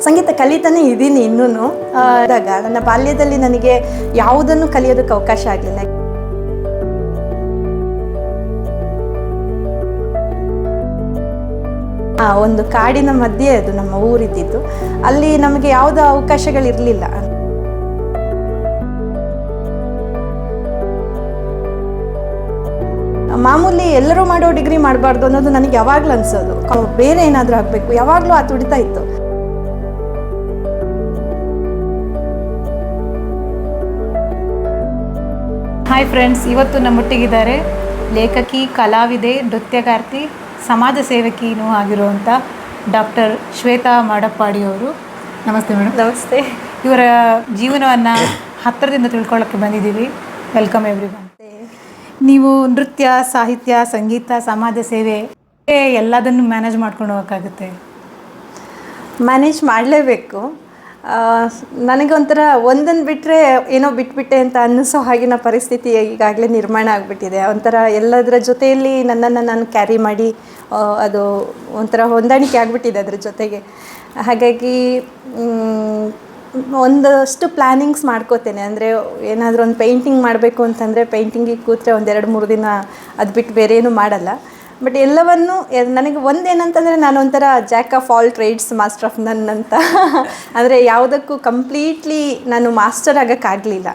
ಸಂಗೀತ ಕಲಿತಾನೆ ಇದ್ದೀನಿ ಇನ್ನೂ. ನನ್ನ ಬಾಲ್ಯದಲ್ಲಿ ನನಗೆ ಯಾವುದನ್ನು ಕಲಿಯೋದಕ್ಕೆ ಅವಕಾಶ ಆಗಲಿಲ್ಲ. ಒಂದು ಕಾಡಿನ ಮಧ್ಯೆ ಅದು ನಮ್ಮ ಊರಿದ್ದಿದ್ದು. ಅಲ್ಲಿ ನಮಗೆ ಯಾವುದೇ ಅವಕಾಶಗಳಿರಲಿಲ್ಲ. ಮಾಮೂಲಿ ಎಲ್ಲರೂ ಮಾಡೋ ಡಿಗ್ರಿ ಮಾಡಬಾರ್ದು ಅನ್ನೋದು ನನಗೆ ಯಾವಾಗಲೂ ಅನಿಸೋದು. ಬೇರೆ ಏನಾದರೂ ಆಗಬೇಕು, ಯಾವಾಗಲೂ ಆ ತುಡಿತಾ ಇತ್ತು. ಹಾಯ್ ಫ್ರೆಂಡ್ಸ್, ಇವತ್ತು ನಮ್ಮೊಟ್ಟಿಗಿದ್ದಾರೆ ಲೇಖಕಿ, ಕಲಾವಿದೆ, ನೃತ್ಯಗಾರ್ತಿ, ಸಮಾಜ ಸೇವಕಿನೂ ಆಗಿರುವಂಥ ಡಾಕ್ಟರ್ ಶ್ವೇತಾ ಮಾಡಪ್ಪಾಡಿಯವರು. ನಮಸ್ತೆ ಮೇಡಮ್. ನಮಸ್ತೆ. ಇವರ ಜೀವನವನ್ನು ಹತ್ತಿರದಿಂದ ತಿಳ್ಕೊಳ್ಳೋಕ್ಕೆ ಬಂದಿದ್ದೀವಿ. Welcome everyone. ನೀವು ನೃತ್ಯ, ಸಾಹಿತ್ಯ, ಸಂಗೀತ, ಸಮಾಜ ಸೇವೆ ಎಲ್ಲದನ್ನು ಮ್ಯಾನೇಜ್ ಮಾಡ್ಕೊಂಡು ಹೋಗೋಕ್ಕಾಗುತ್ತೆ? ಮ್ಯಾನೇಜ್ ಮಾಡಲೇಬೇಕು. ನನಗೊಂಥರ ಒಂದನ್ನು ಬಿಟ್ಟರೆ ಏನೋ ಬಿಟ್ಬಿಟ್ಟೆ ಅಂತ ಅನ್ನಿಸೋ ಹಾಗಿನ ಪರಿಸ್ಥಿತಿ ಈಗಾಗಲೇ ನಿರ್ಮಾಣ ಆಗಿಬಿಟ್ಟಿದೆ. ಒಂಥರ ಎಲ್ಲದರ ಜೊತೆಯಲ್ಲಿ ನನ್ನನ್ನು ನಾನು ಕ್ಯಾರಿ ಮಾಡಿ ಅದು ಒಂಥರ ಹೊಂದಾಣಿಕೆ ಆಗಿಬಿಟ್ಟಿದೆ ಅದರ ಜೊತೆಗೆ. ಹಾಗಾಗಿ ಒಂದಷ್ಟು ಪ್ಲ್ಯಾನಿಂಗ್ಸ್ ಮಾಡ್ಕೋತೇನೆ. ಅಂದರೆ ಏನಾದರೂ ಒಂದು ಪೇಂಟಿಂಗ್ ಮಾಡಬೇಕು ಅಂತಂದರೆ ಪೇಂಟಿಂಗಿಗೆ ಕೂತ್ರೆ 2-3 ದಿನ ಅದು ಬಿಟ್ಟು ಬೇರೆ ಏನೂ ಮಾಡಲ್ಲ. ಬಟ್ ಎಲ್ಲವನ್ನು ನನಗೆ ಒಂದೇನಂತಂದರೆ ನಾನು ಒಂಥರ Jack of all trades, master of ನನ್ ಅಂತ. ಅಂದರೆ ಯಾವುದಕ್ಕೂ ಕಂಪ್ಲೀಟ್ಲಿ ನಾನು ಮಾಸ್ಟರ್ ಆಗೋಕ್ಕಾಗಲಿಲ್ಲ.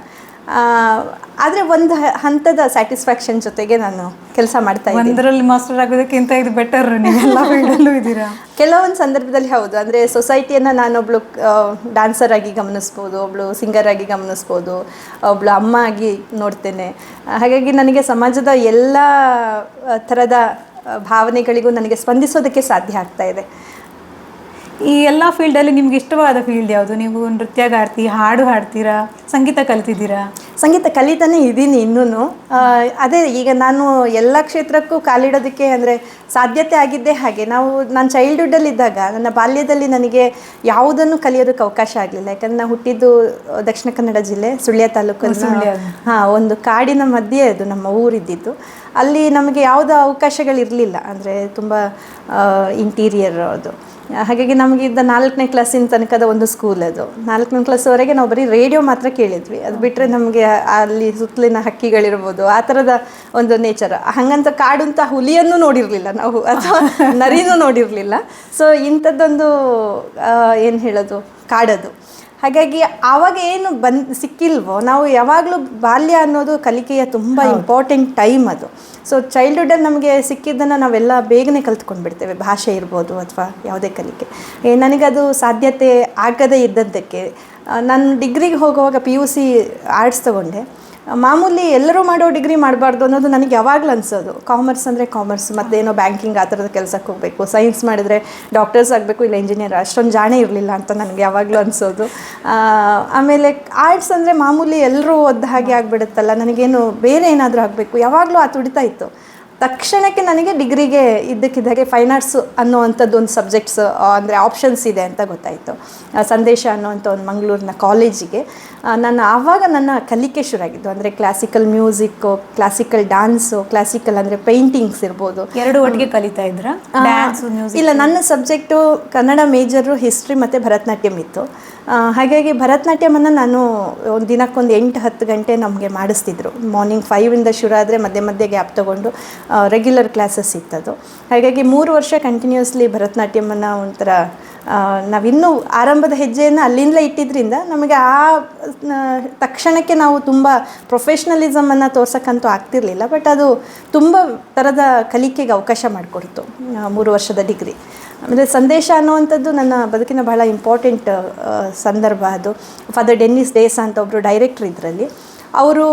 ಆದರೆ ಒಂದು ಹಂತದ ಸ್ಯಾಟಿಸ್ಫ್ಯಾಕ್ಷನ್ ಜೊತೆಗೆ ನಾನು ಕೆಲಸ ಮಾಡ್ತಾ ಇದ್ದೀನಿ. ಒಂದರಲ್ಲಿ ಮಾಸ್ಟರ್ ಆಗೋದಕ್ಕಿಂತ ಇದು ಬೆಟರ್. ನೀವೆಲ್ಲ ಫೀಲ್ಡಲ್ಲೂ ಇದ್ದೀರಾ. ಕೆಲವೊಂದು ಸಂದರ್ಭದಲ್ಲಿ ಹೌದು. ಅಂದರೆ ಸೊಸೈಟಿಯನ್ನು ನಾನೊಬ್ಳು ಡ್ಯಾನ್ಸರ್ ಆಗಿ ಗಮನಿಸ್ಬೋದು, ಒಬ್ಬಳು ಸಿಂಗರ್ ಆಗಿ ಗಮನಿಸ್ಬೋದು, ಒಬ್ಬಳು ಅಮ್ಮ ಆಗಿ ನೋಡ್ತೇನೆ. ಹಾಗಾಗಿ ನನಗೆ ಸಮಾಜದ ಎಲ್ಲ ಥರದ ಭಾವನೆಗಳಿಗೂ ನನಗೆ ಸ್ಪಂದಿಸೋದಕ್ಕೆ ಸಾಧ್ಯ ಆಗ್ತಾ ಇದೆ. ಈ ಎಲ್ಲ ಫೀಲ್ಡಲ್ಲಿ ನಿಮ್ಗೆ ಇಷ್ಟವಾದ ಫೀಲ್ಡ್ ಯಾವುದು? ನೀವು ನೃತ್ಯಗಾರ್ತಿ, ಹಾಡು ಹಾಡ್ತೀರಾ, ಸಂಗೀತ ಕಲಿತಿದ್ದೀರಾ? ಸಂಗೀತ ಕಲಿತಾನೆ ಇದ್ದೀನಿ ಇನ್ನೂ. ಅದೇ ಈಗ ನಾನು ಎಲ್ಲ ಕ್ಷೇತ್ರಕ್ಕೂ ಕಾಲಿಡೋದಕ್ಕೆ ಅಂದರೆ ಸಾಧ್ಯತೆ ಆಗಿದ್ದೇ ಹಾಗೆ. ನಾನು ಚೈಲ್ಡ್ಹುಡ್ಡಲ್ಲಿದ್ದಾಗ, ನನ್ನ ಬಾಲ್ಯದಲ್ಲಿ ನನಗೆ ಯಾವುದನ್ನು ಕಲಿಯೋದಕ್ಕೆ ಅವಕಾಶ ಆಗಲಿಲ್ಲ. ಯಾಕಂದರೆ ನಾನು ಹುಟ್ಟಿದ್ದು ದಕ್ಷಿಣ ಕನ್ನಡ ಜಿಲ್ಲೆ, ಸುಳ್ಯ ತಾಲೂಕಲ್ಲಿ. ಒಂದು ಕಾಡಿನ ಮಧ್ಯೆ ಅದು ನಮ್ಮ ಊರಿದ್ದಿದ್ದು. ಅಲ್ಲಿ ನಮಗೆ ಯಾವುದೇ ಅವಕಾಶಗಳಿರಲಿಲ್ಲ. ಅಂದರೆ ತುಂಬ ಇಂಟೀರಿಯರ್ ಅದು. ಹಾಗಾಗಿ ನಮಗಿದ್ದ 4ನೇ ಕ್ಲಾಸಿನ ತನಕದ ಒಂದು ಸ್ಕೂಲ್ ಅದು. 4ನೇ ಕ್ಲಾಸ್ವರೆಗೆ ನಾವು ಬರೀ ರೇಡಿಯೋ ಮಾತ್ರ ಕೇಳಿದ್ವಿ. ಅದು ಬಿಟ್ಟರೆ ನಮಗೆ ಅಲ್ಲಿ ಸುತ್ತಲಿನ ಹಕ್ಕಿಗಳಿರ್ಬೋದು, ಆ ಥರದ ಒಂದು ನೇಚರ್. ಹಾಗಂತ ಕಾಡು ಅಂತ ಹುಲಿಯನ್ನು ನೋಡಿರಲಿಲ್ಲ ನಾವು, ಅಥವಾ ನರಿನೂ ನೋಡಿರಲಿಲ್ಲ. ಸೊ ಇಂಥದ್ದೊಂದು ಏನು ಹೇಳೋದು, ಕಾಡದು. ಹಾಗಾಗಿ ಆವಾಗ ಏನು ಸಿಕ್ಕಿಲ್ವೋ, ನಾವು ಯಾವಾಗಲೂ ಬಾಲ್ಯ ಅನ್ನೋದು ಕಲಿಕೆಯ ತುಂಬ ಇಂಪಾರ್ಟೆಂಟ್ ಟೈಮ್ ಅದು. ಸೊ ಚೈಲ್ಡ್ಹುಡ್ಡಲ್ಲಿ ನಮಗೆ ಸಿಕ್ಕಿದ್ದನ್ನು ನಾವೆಲ್ಲ ಬೇಗನೆ ಕಲ್ತ್ಕೊಂಡು ಬಿಡ್ತೇವೆ. ಭಾಷೆ ಇರ್ಬೋದು ಅಥವಾ ಯಾವುದೇ ಕಲಿಕೆ. ನನಗದು ಸಾಧ್ಯತೆ ಆಗದೇ ಇದ್ದದ್ದಕ್ಕೆ ನಾನು ಡಿಗ್ರಿಗೆ ಹೋಗುವಾಗ PUC ಆರ್ಟ್ಸ್ ತೊಗೊಂಡೆ. ಮಾಮೂಲಿ ಎಲ್ಲರೂ ಮಾಡೋ ಡಿಗ್ರಿ ಮಾಡಬಾರ್ದು ಅನ್ನೋದು ನನಗೆ ಯಾವಾಗಲೂ ಅನಿಸೋದು. ಕಾಮರ್ಸ್ ಅಂದರೆ ಕಾಮರ್ಸ್, ಮತ್ತೇನೋ ಬ್ಯಾಂಕಿಂಗ್ ಆ ಥರದ ಕೆಲಸಕ್ಕೆ ಹೋಗಬೇಕು. ಸೈನ್ಸ್ ಮಾಡಿದರೆ ಡಾಕ್ಟರ್ಸ್ ಆಗಬೇಕು, ಇಲ್ಲ ಇಂಜಿನಿಯರ್. ಅಷ್ಟೊಂದು ಜಾಣೆ ಇರಲಿಲ್ಲ ಅಂತ ನನಗೆ ಯಾವಾಗಲೂ ಅನಿಸೋದು. ಆಮೇಲೆ ಆರ್ಟ್ಸ್ ಅಂದರೆ ಮಾಮೂಲಿ ಎಲ್ಲರೂ ಓದ್ದ ಹಾಗೆ ಆಗಿಬಿಡುತ್ತಲ್ಲ, ನನಗೇನು ಬೇರೆ ಏನಾದರೂ ಆಗಬೇಕು, ಯಾವಾಗಲೂ ಆ ತುಡಿತಾ ಇತ್ತು. ತಕ್ಷಣಕ್ಕೆ ನನಗೆ ಡಿಗ್ರಿಗೆ ಇದ್ದಕ್ಕಿದ್ದಾಗೆ ಫೈನ್ ಆರ್ಟ್ಸ್ ಅನ್ನೋವಂಥದ್ದು ಒಂದು ಸಬ್ಜೆಕ್ಟ್ಸ್ ಅಂದರೆ ಆಪ್ಷನ್ಸ್ ಇದೆ ಅಂತ ಗೊತ್ತಾಯಿತು. ಸಂದೇಶ ಅನ್ನೋವಂಥ ಒಂದು ಮಂಗಳೂರಿನ ಕಾಲೇಜಿಗೆ ನಾನು ಆವಾಗ ನನ್ನ ಕಲಿಕೆ ಶುರುವಾಗಿದ್ದು. ಅಂದರೆ classical music, classical dance, classical ಅಂದರೆ ಪೇಂಟಿಂಗ್ಸ್ ಇರ್ಬೋದು. ಎರಡು ಒಟ್ಟಿಗೆ ಕಲಿತಾ ಇದ್ರಾ? ಇಲ್ಲ, ನನ್ನ ಸಬ್ಜೆಕ್ಟು ಕನ್ನಡ ಮೇಜರು, ಹಿಸ್ಟ್ರಿ ಮತ್ತು ಭರತನಾಟ್ಯಂ ಇತ್ತು. ಹಾಗಾಗಿ ಭರತನಾಟ್ಯಮನ್ನು ನಾನು ಒಂದು ದಿನಕ್ಕೊಂದು 8-10 ಗಂಟೆ ನಮಗೆ ಮಾಡಿಸ್ತಿದ್ರು. ಮಾರ್ನಿಂಗ್ 5ಇಂದ ಶುರು ಆದರೆ ಮಧ್ಯೆ ಮಧ್ಯೆ ಗ್ಯಾಪ್ ತೊಗೊಂಡು ರೆಗ್ಯುಲರ್ ಕ್ಲಾಸಸ್ ಇತ್ತದು. ಹಾಗಾಗಿ 3 ವರ್ಷ ಕಂಟಿನ್ಯೂಸ್ಲಿ ಭರತನಾಟ್ಯಮನ್ನು ಒಂಥರ ನಾವಿನ್ನೂ ಆರಂಭದ ಹೆಜ್ಜೆಯನ್ನು ಅಲ್ಲಿಂದಲೇ ಇಟ್ಟಿದ್ದರಿಂದ ನಮಗೆ ಆ ತಕ್ಷಣಕ್ಕೆ ನಾವು ತುಂಬ ಪ್ರೊಫೆಷ್ನಲಿಸಮನ್ನು ತೋರ್ಸೋಕ್ಕಂತೂ ಆಗ್ತಿರಲಿಲ್ಲ. ಬಟ್ ಅದು ತುಂಬ ಥರದ ಕಲಿಕೆಗೆ ಅವಕಾಶ ಮಾಡಿಕೊಡ್ತು 3 ವರ್ಷದ ಡಿಗ್ರಿ. ಆಮೇಲೆ ಸಂದೇಶ ಅನ್ನುವಂಥದ್ದು ನನ್ನ ಬದುಕಿನ ಬಹಳ ಇಂಪಾರ್ಟೆಂಟ್ ಸಂದರ್ಭ ಅದು. ಫಾದರ್ ಡೆನ್ನಿಸ್ ಡೇಸ್ ಅಂತ ಒಬ್ಬರು ಡೈರೆಕ್ಟ್ರ್ ಇದರಲ್ಲಿ. ಅವರು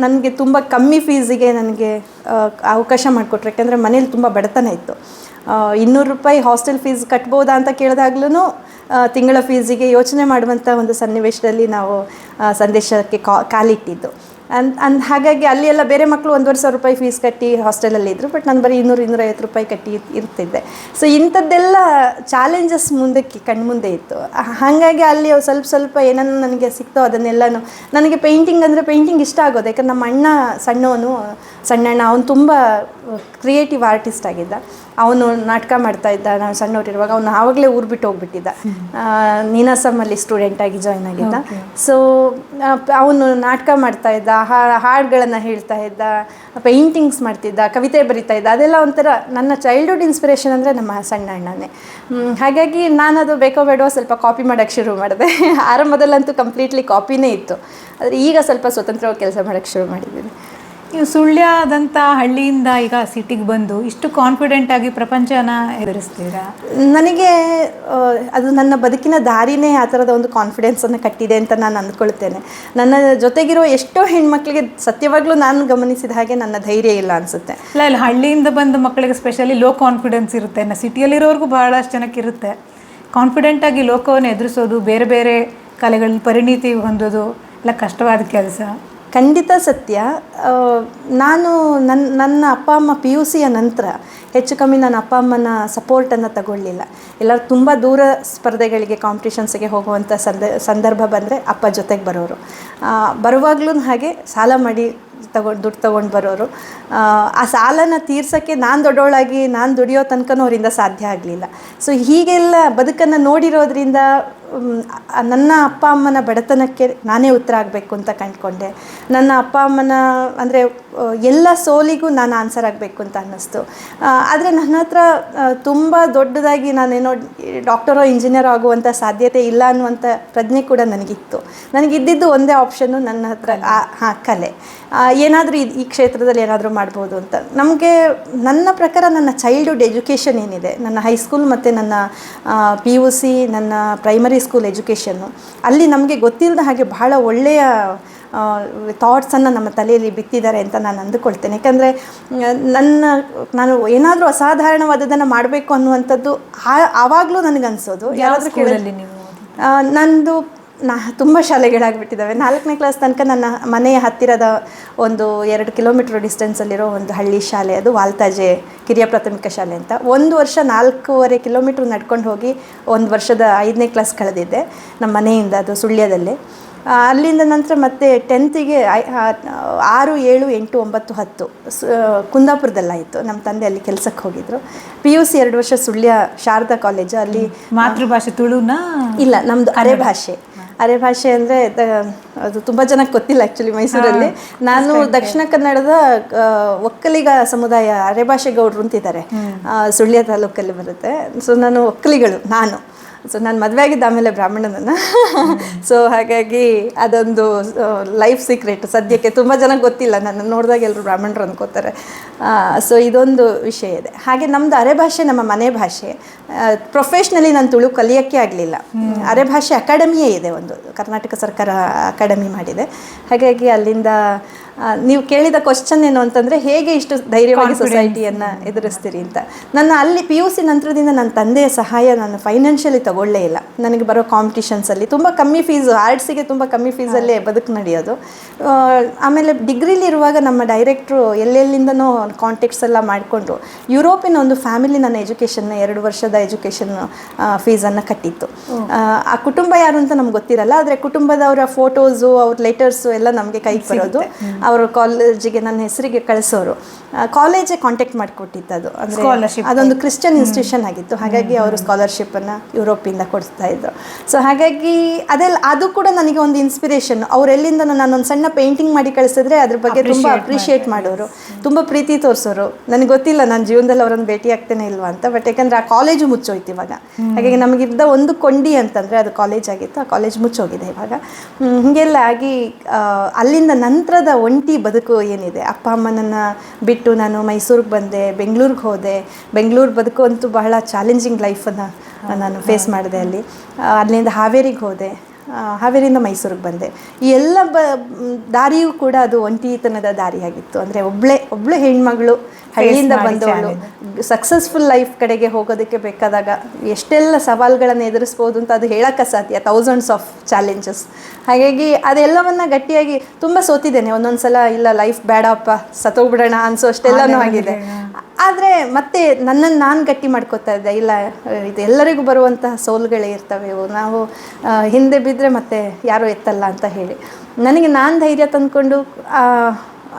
ನನಗೆ ತುಂಬ ಕಮ್ಮಿ ಫೀಸಿಗೆ ನನಗೆ ಅವಕಾಶ ಮಾಡಿಕೊಟ್ರು. ಯಾಕೆಂದರೆ ಮನೇಲಿ ತುಂಬ ಬಡತನ ಇತ್ತು. 200 ರೂಪಾಯಿ ಹಾಸ್ಟೆಲ್ ಫೀಸ್ ಕಟ್ಬೋದಾ ಅಂತ ಕೇಳಿದಾಗ್ಲೂ ತಿಂಗಳ ಫೀಸಿಗೆ ಯೋಚನೆ ಮಾಡುವಂಥ ಒಂದು ಸನ್ನಿವೇಶದಲ್ಲಿ ನಾವು ಸಂದೇಶಕ್ಕೆ ಕಾಲಿಟ್ಟಿದ್ದು. ಹಾಗಾಗಿ ಅಲ್ಲಿ ಎಲ್ಲ ಬೇರೆ ಮಕ್ಕಳು 1,500 ರೂಪಾಯಿ ಫೀಸ್ ಕಟ್ಟಿ ಹಾಸ್ಟೆಲಲ್ಲಿ ಇದ್ದರು. ಬಟ್ ನಾನು ಬರೀ 200-250 ರೂಪಾಯಿ ಕಟ್ಟಿ ಇರ್ತಿದ್ದೆ. ಸೊ ಇಂಥದ್ದೆಲ್ಲ ಚಾಲೆಂಜಸ್ ಮುಂದಕ್ಕೆ ಕಣ್ಮುಂದೆ ಇತ್ತು. ಹಾಗಾಗಿ ಅಲ್ಲಿ ಸ್ವಲ್ಪ ಏನನ್ನು ನನಗೆ ಸಿಕ್ತೋ ಅದನ್ನೆಲ್ಲನೂ. ನನಗೆ ಪೇಂಟಿಂಗ್ ಅಂದರೆ ಪೇಂಟಿಂಗ್ ಇಷ್ಟ ಆಗೋದು. ಯಾಕಂದ್ರೆ ನಮ್ಮ ಅಣ್ಣ ಸಣ್ಣಣ್ಣ, ಅವನು ತುಂಬ ಕ್ರಿಯೇಟಿವ್ ಆರ್ಟಿಸ್ಟ್ ಆಗಿದ್ದ. ಅವನು ನಾಟಕ ಮಾಡ್ತಾ ಇದ್ದ, ನಾವು ಸಣ್ಣವರಿರುವಾಗ. ಅವನು ಆವಾಗಲೇ ಊರು ಬಿಟ್ಟು ಹೋಗ್ಬಿಟ್ಟಿದ್ದ, ನೀನಾಸಮ್ಮಲ್ಲಿ ಸ್ಟೂಡೆಂಟಾಗಿ ಜಾಯ್ನ್ ಆಗಿದ್ದ. ಸೊ ಅವನು ನಾಟಕ ಮಾಡ್ತಾ ಇದ್ದ, ಹಾಡುಗಳನ್ನು ಹೇಳ್ತಾ ಇದ್ದ, ಪೇಂಟಿಂಗ್ಸ್ ಮಾಡ್ತಿದ್ದ, ಕವಿತೆ ಬರಿತಾ ಇದ್ದ. ಅದೆಲ್ಲ ಒಂಥರ ನನ್ನ ಚೈಲ್ಡ್ಹುಡ್ ಇನ್ಸ್ಪಿರೇಷನ್ ಅಂದರೆ ನಮ್ಮ ಸಣ್ಣ ಅಣ್ಣನೇ. ಹಾಗಾಗಿ ನಾನದು ಬೇಕೋ ಬೇಡೋ ಸ್ವಲ್ಪ ಕಾಪಿ ಮಾಡೋಕ್ಕೆ ಶುರು ಮಾಡಿದೆ. ಆರಂಭದಲ್ಲಂತೂ ಕಂಪ್ಲೀಟ್ಲಿ ಕಾಪಿನೇ ಇತ್ತು, ಆದರೆ ಈಗ ಸ್ವಲ್ಪ ಸ್ವತಂತ್ರವಾಗಿ ಕೆಲಸ ಮಾಡೋಕ್ಕೆ ಶುರು ಮಾಡಿದ್ದೀನಿ. ನೀವು ಸುಳ್ಯದಂಥ ಹಳ್ಳಿಯಿಂದ ಈಗ ಸಿಟಿಗೆ ಬಂದು ಇಷ್ಟು ಕಾನ್ಫಿಡೆಂಟಾಗಿ ಪ್ರಪಂಚನ ಎದುರಿಸ್ತೀರಾ? ನನಗೆ ಅದು ನನ್ನ ಬದುಕಿನ ದಾರಿನೇ ಆ ಥರದ ಒಂದು ಕಾನ್ಫಿಡೆನ್ಸನ್ನು ಕಟ್ಟಿದೆ ಅಂತ ನಾನು ಅಂದ್ಕೊಳ್ತೇನೆ. ನನ್ನ ಜೊತೆಗಿರೋ ಎಷ್ಟೋ ಹೆಣ್ಮಕ್ಳಿಗೆ ಸತ್ಯವಾಗ್ಲೂ ನಾನು ಗಮನಿಸಿದ ಹಾಗೆ ನನ್ನ ಧೈರ್ಯ ಇಲ್ಲ ಅನಿಸುತ್ತೆ. ಇಲ್ಲ ಹಳ್ಳಿಯಿಂದ ಬಂದ ಮಕ್ಕಳಿಗೆ ಸ್ಪೆಷಲಿ ಲೋ ಕಾನ್ಫಿಡೆನ್ಸ್ ಇರುತ್ತೆ. ಸಿಟಿಯಲ್ಲಿರೋರ್ಗೂ ಬಹಳಷ್ಟು ಜನಕ್ಕೆ ಇರುತ್ತೆ. ಕಾನ್ಫಿಡೆಂಟಾಗಿ ಲೋಕವನ್ನು ಎದುರಿಸೋದು, ಬೇರೆ ಬೇರೆ ಕಲೆಗಳಲ್ಲಿ ಪರಿಣಿತಿ ಹೊಂದೋದು ಎಲ್ಲ ಕಷ್ಟವಾದ ಕೆಲಸ. ಖಂಡಿತ ಸತ್ಯ. ನಾನು ನನ್ನ ಅಪ್ಪ ಅಮ್ಮ PUCಯ ನಂತರ ಹೆಚ್ಚು ಕಮ್ಮಿ ನನ್ನ ಅಪ್ಪ ಅಮ್ಮನ ಸಪೋರ್ಟನ್ನು ತಗೊಳ್ಳಿಲ್ಲ. ಎಲ್ಲರೂ ತುಂಬ ದೂರ ಸ್ಪರ್ಧೆಗಳಿಗೆ, ಕಾಂಪಿಟೇಷನ್ಸ್ಗೆ ಹೋಗುವಂಥ ಸಂದರ್ಭ ಬಂದರೆ ಅಪ್ಪ ಜೊತೆಗೆ ಬರೋರು. ಬರುವಾಗಲೂ ಹಾಗೆ ಸಾಲ ಮಾಡಿ ದುಡ್ಡು ತೊಗೊಂಡು ಬರೋರು. ಆ ಸಾಲನ ತೀರ್ಸೋಕ್ಕೆ ನಾನು ದೊಡ್ಡವಳಾಗಿ ನಾನು ದುಡಿಯೋ ತನಕನೂ ಅವರಿಂದ ಸಾಧ್ಯ ಆಗಲಿಲ್ಲ. ಸೊ ಹೀಗೆಲ್ಲ ಬದುಕನ್ನು ನೋಡಿರೋದ್ರಿಂದ ನನ್ನ ಅಪ್ಪ ಅಮ್ಮನ ಬಡತನಕ್ಕೆ ನಾನೇ ಉತ್ತರ ಆಗಬೇಕು ಅಂತ ಕಂಡುಕೊಂಡೆ. ನನ್ನ ಅಪ್ಪ ಅಮ್ಮನ ಅಂದರೆ ಎಲ್ಲ ಸೋಲಿಗೂ ನಾನು ಆನ್ಸರ್ ಆಗಬೇಕು ಅಂತ ಅನ್ನಿಸ್ತು. ಆದರೆ ನನ್ನ ಹತ್ರ ತುಂಬ ದೊಡ್ಡದಾಗಿ ನಾನೇನೋ ಡಾಕ್ಟರೋ ಇಂಜಿನಿಯರೋ ಆಗುವಂಥ ಸಾಧ್ಯತೆ ಇಲ್ಲ ಅನ್ನುವಂಥ ಪ್ರಜ್ಞೆ ಕೂಡ ನನಗಿತ್ತು. ನನಗಿದ್ದಿದ್ದು ಒಂದೇ ಆಪ್ಷನ್ನು ನನ್ನ ಹತ್ರ ಕಲೆ. ಏನಾದರೂ ಈ ಕ್ಷೇತ್ರದಲ್ಲಿ ಏನಾದರೂ ಮಾಡ್ಬೋದು ಅಂತ. ನನ್ನ ಪ್ರಕಾರ ನನ್ನ ಚೈಲ್ಡ್ಹುಡ್ ಎಜುಕೇಷನ್ ಏನಿದೆ, ನನ್ನ ಹೈಸ್ಕೂಲ್ ಮತ್ತು ನನ್ನ PUC, ನನ್ನ ಪ್ರೈಮರಿ ಸ್ಕೂಲ್ ಎಜುಕೇಷನ್ನು, ಅಲ್ಲಿ ನಮಗೆ ಗೊತ್ತಿಲ್ಲದ ಹಾಗೆ ಬಹಳ ಒಳ್ಳೆಯ ಥಾಟ್ಸನ್ನು ನಮ್ಮ ತಲೆಯಲ್ಲಿ ಬಿತ್ತಿದ್ದಾರೆ ಅಂತ ನಾನು ಅಂದುಕೊಳ್ತೇನೆ. ಯಾಕಂದರೆ ನಾನು ಏನಾದರೂ ಅಸಾಧಾರಣವಾದದನ್ನು ಮಾಡಬೇಕು ಅನ್ನುವಂಥದ್ದು ಆವಾಗಲೂ ನನಗನ್ಸೋದು. ಯಾರಾದರೂ ಕೇಳಲಿ ನೀವು? ನಂದು ತುಂಬ ಶಾಲೆಗಳಾಗ್ಬಿಟ್ಟಿದ್ದಾವೆ. 4ನೇ ಕ್ಲಾಸ್ ತನಕ ನನ್ನ ಮನೆಯ ಹತ್ತಿರದ ಒಂದು 2 ಕಿಲೋಮೀಟ್ರ್ ಡಿಸ್ಟೆನ್ಸಲ್ಲಿರೋ ಒಂದು ಹಳ್ಳಿ ಶಾಲೆ, ಅದು ವಾಲ್ತಾಜೆ ಕಿರಿಯ ಪ್ರಾಥಮಿಕ ಶಾಲೆ ಅಂತ. 1 ವರ್ಷ 4.5 ಕಿಲೋಮೀಟ್ರ್ ನಡ್ಕೊಂಡು ಹೋಗಿ 1 ವರ್ಷದ 5ನೇ ಕ್ಲಾಸ್ ಕಳೆದಿದ್ದೆ ನಮ್ಮ ಮನೆಯಿಂದ, ಅದು ಸುಳ್ಯದಲ್ಲೇ. ಅಲ್ಲಿಂದ ನಂತರ ಮತ್ತೆ 10ಗೆ 6, 7, 8, 9, 10 ಕುಂದಾಪುರದಲ್ಲಾಯಿತು. ನಮ್ಮ ತಂದೆ ಅಲ್ಲಿ ಕೆಲಸಕ್ಕೆ ಹೋಗಿದ್ರು. PUC 2 ವರ್ಷ ಸುಳ್ಯ ಶಾರದಾ ಕಾಲೇಜು. ಅಲ್ಲಿ ಮಾತೃಭಾಷೆ ತುಳುನಾ? ಇಲ್ಲ, ನಮ್ಮದು ಅರೆಭಾಷೆ ಅಂದರೆ ಅದು ತುಂಬ ಜನಕ್ಕೆ ಗೊತ್ತಿಲ್ಲ ಆ್ಯಕ್ಚುಲಿ. ಮೈಸೂರಲ್ಲಿ ನಾನು ದಕ್ಷಿಣ ಕನ್ನಡದ ಒಕ್ಕಲಿಗ ಸಮುದಾಯ ಅರೆಭಾಷೆ ಗೌಡ್ರು ಅಂತಿದ್ದಾರೆ, ಸುಳ್ಯ ತಾಲೂಕಲ್ಲಿ ಬರುತ್ತೆ. ಸೊ ನಾನು ಒಕ್ಕಲಿಗಳು ನಾನು. ಸೊ ನಾನು ಮದುವೆ ಆಗಿದ್ದ ಆಮೇಲೆ ಬ್ರಾಹ್ಮಣನನ್ನು. ಸೊ ಹಾಗಾಗಿ ಅದೊಂದು ಲೈಫ್ ಸೀಕ್ರೆಟ್. ಸದ್ಯಕ್ಕೆ ತುಂಬ ಜನಕ್ಕೆ ಗೊತ್ತಿಲ್ಲ, ನನ್ನ ನೋಡಿದಾಗ ಎಲ್ಲರೂ ಬ್ರಾಹ್ಮಣರು ಅಂದ್ಕೋತಾರೆ. ಸೊ ಇದೊಂದು ವಿಷಯ ಇದೆ. ಹಾಗೆ ನಮ್ಮದು ಅರೆಭಾಷೆ ನಮ್ಮ ಮನೆ ಭಾಷೆ. ಪ್ರೊಫೆಷ್ನಲಿ ನಾನು ತುಳು ಕಲಿಯೋಕ್ಕೆ ಆಗಲಿಲ್ಲ. ಅರೆಭಾಷೆ ಅಕಾಡೆಮಿಯೇ ಇದೆ, ಒಂದು ಕರ್ನಾಟಕ ಸರ್ಕಾರ ಅಕಾಡೆಮಿ ಮಾಡಿದೆ. ಹಾಗಾಗಿ ಅಲ್ಲಿಂದ ನೀವು ಕೇಳಿದ ಕ್ವಶನ್ ಏನು ಅಂತಂದರೆ, ಹೇಗೆ ಇಷ್ಟು ಧೈರ್ಯವಾಗಿ ಸೊಸೈಟಿಯನ್ನು ಎದುರಿಸ್ತೀರಿ ಅಂತ. ಅಲ್ಲಿ PUC ನಂತರದಿಂದ ನನ್ನ ತಂದೆಯ ಸಹಾಯ ನಾನು ಫೈನಾನ್ಷಿಯಲಿ ತಗೊಳ್ಳೇ ಇಲ್ಲ. ನನಗೆ ಬರೋ ಕಾಂಪಿಟಿಷನ್ಸಲ್ಲಿ ತುಂಬ ಕಮ್ಮಿ ಫೀಸು, ಆರ್ಟ್ಸಿಗೆ ತುಂಬ ಕಮ್ಮಿ ಫೀಸಲ್ಲೇ ಬದುಕು ನಡೆಯೋದು. ಆಮೇಲೆ ಡಿಗ್ರಿಲಿರುವಾಗ ನಮ್ಮ ಡೈರೆಕ್ಟ್ರು ಎಲ್ಲೆಲ್ಲಿಂದನೋ ಕಾಂಟ್ಯಾಕ್ಟ್ಸ್ ಎಲ್ಲ ಮಾಡಿಕೊಂಡು ಯುರೋಪಿನ ಒಂದು ಫ್ಯಾಮಿಲಿ ನನ್ನ ಎಜುಕೇಷನ್ನ 2 ವರ್ಷದ ಎಜುಕೇಷನ್ ಫೀಸನ್ನು ಕಟ್ಟಿತ್ತು. ಆ ಕುಟುಂಬ ಯಾರು ಅಂತ ನಮ್ಗೆ ಗೊತ್ತಿರಲ್ಲ, ಆದರೆ ಕುಟುಂಬದವರ ಫೋಟೋಸು, ಅವ್ರ ಲೆಟರ್ಸು ಎಲ್ಲ ನಮಗೆ ಕೈಗೆ ಬರೋದು. ಅವರು ಕಾಲೇಜಿಗೆ ನನ್ನ ಹೆಸರಿಗೆ ಕಳಿಸೋರು. ಕಾಲೇಜೇ ಕಾಂಟ್ಯಾಕ್ಟ್ ಮಾಡಿಕೊಟ್ಟಿತ್ತು. ಅದು ಅಂದರೆ ಅದೊಂದು ಕ್ರಿಶ್ಚಿಯನ್ ಇನ್ಸ್ಟಿಟ್ಯೂಷನ್ ಆಗಿತ್ತು. ಹಾಗಾಗಿ ಅವರು ಸ್ಕಾಲರ್ಶಿಪ್ಪನ್ನು ಯುರೋಪಿಂದ ಕೊಡ್ತಾ ಇದ್ರು. ಸೊ ಹಾಗಾಗಿ ಅದು ಕೂಡ ನನಗೆ ಒಂದು ಇನ್ಸ್ಪಿರೇಷನ್. ಅವರೆಲ್ಲಿಂದ ನಾನೊಂದು ಸಣ್ಣ ಪೇಂಟಿಂಗ್ ಮಾಡಿ ಕಳಿಸಿದ್ರೆ ಅದ್ರ ಬಗ್ಗೆ ತುಂಬ ಅಪ್ರಿಷಿಯೇಟ್ ಮಾಡೋರು, ತುಂಬ ಪ್ರೀತಿ ತೋರಿಸೋರು. ನನಗೆ ಗೊತ್ತಿಲ್ಲ ನಾನು ಜೀವನದಲ್ಲಿ ಅವರನ್ನು ಭೇಟಿ ಆಗ್ತೇನೆ ಇಲ್ವಾ ಅಂತ. ಬಟ್ ಯಾಕಂದರೆ ಆ ಕಾಲೇಜು ಮುಚ್ಚೋಯ್ತು ಇವಾಗ. ಹಾಗಾಗಿ ನಮಗಿದ್ದ ಒಂದು ಕೊಂಡಿ ಅಂತಂದರೆ ಅದು ಕಾಲೇಜ್ ಆಗಿತ್ತು. ಆ ಕಾಲೇಜ್ ಮುಚ್ಚೋಗಿದೆ ಇವಾಗ. ಹೀಗೆಲ್ಲ ಆಗಿ ಅಲ್ಲಿಂದ ನಂತರದ ಒಂಟಿ ಬದುಕು ಏನಿದೆ, ಅಪ್ಪ ಅಮ್ಮನನ್ನು ಬಿಟ್ಟು ನಾನು ಮೈಸೂರಿಗೆ ಬಂದೆ, ಬೆಂಗಳೂರಿಗೆ ಹೋದೆ. ಬೆಂಗಳೂರು ಬದುಕು ಅಂತೂ ಬಹಳ ಚಾಲೆಂಜಿಂಗ್ ಲೈಫನ್ನು ನಾನು ಫೇಸ್ ಮಾಡಿದೆ. ಅಲ್ಲಿಂದ ಹಾವೇರಿಗೆ ಹೋದೆ, ಹಾವೇರಿಯಿಂದ ಮೈಸೂರಿಗೆ ಬಂದೆ. ಈ ಎಲ್ಲ ದಾರಿಯೂ ಕೂಡ ಅದು ಒಂಟಿತನದ ದಾರಿಯಾಗಿತ್ತು. ಅಂದರೆ ಒಬ್ಬಳು ಹೆಣ್ಮಗಳು ಹಳ್ಳಿಯಿಂದ ಬಂದವಳು ಸಕ್ಸಸ್ಫುಲ್ ಲೈಫ್ ಕಡೆಗೆ ಹೋಗೋದಕ್ಕೆ ಬೇಕಾದಾಗ ಎಷ್ಟೆಲ್ಲ ಸವಾಲುಗಳನ್ನು ಎದುರಿಸ್ಬೋದು ಅಂತ ಅದು ಹೇಳೋಕ್ಕೆ ಸಾಧ್ಯ. Thousands of challenges. ಹಾಗಾಗಿ ಅದೆಲ್ಲವನ್ನು ಗಟ್ಟಿಯಾಗಿ ತುಂಬ ಸೋತಿದ್ದೇನೆ. ಒಂದೊಂದು ಸಲ ಇಲ್ಲ ಲೈಫ್ ಬೇಡಪ್ಪ ಸತ್ತೋಗ್ಬಿಡೋಣ ಅನಿಸೋ ಅಷ್ಟೆಲ್ಲನೂ ಆಗಿದೆ. ಆದರೆ ಮತ್ತೆ ನನ್ನನ್ನು ನಾನು ಗಟ್ಟಿ ಮಾಡ್ಕೋತಾ ಇದ್ದೆ. ಇಲ್ಲ, ಇದು ಎಲ್ಲರಿಗೂ ಬರುವಂತಹ ಸೋಲುಗಳೇ ಇರ್ತವೆ, ಇವು ನಾವು ಹಿಂದೆ ಬಿದ್ದರೆ ಮತ್ತೆ ಯಾರೂ ಎತ್ತಲ್ಲ ಅಂತ ಹೇಳಿ ನನಗೆ ನಾನು ಧೈರ್ಯ ತಂದುಕೊಂಡು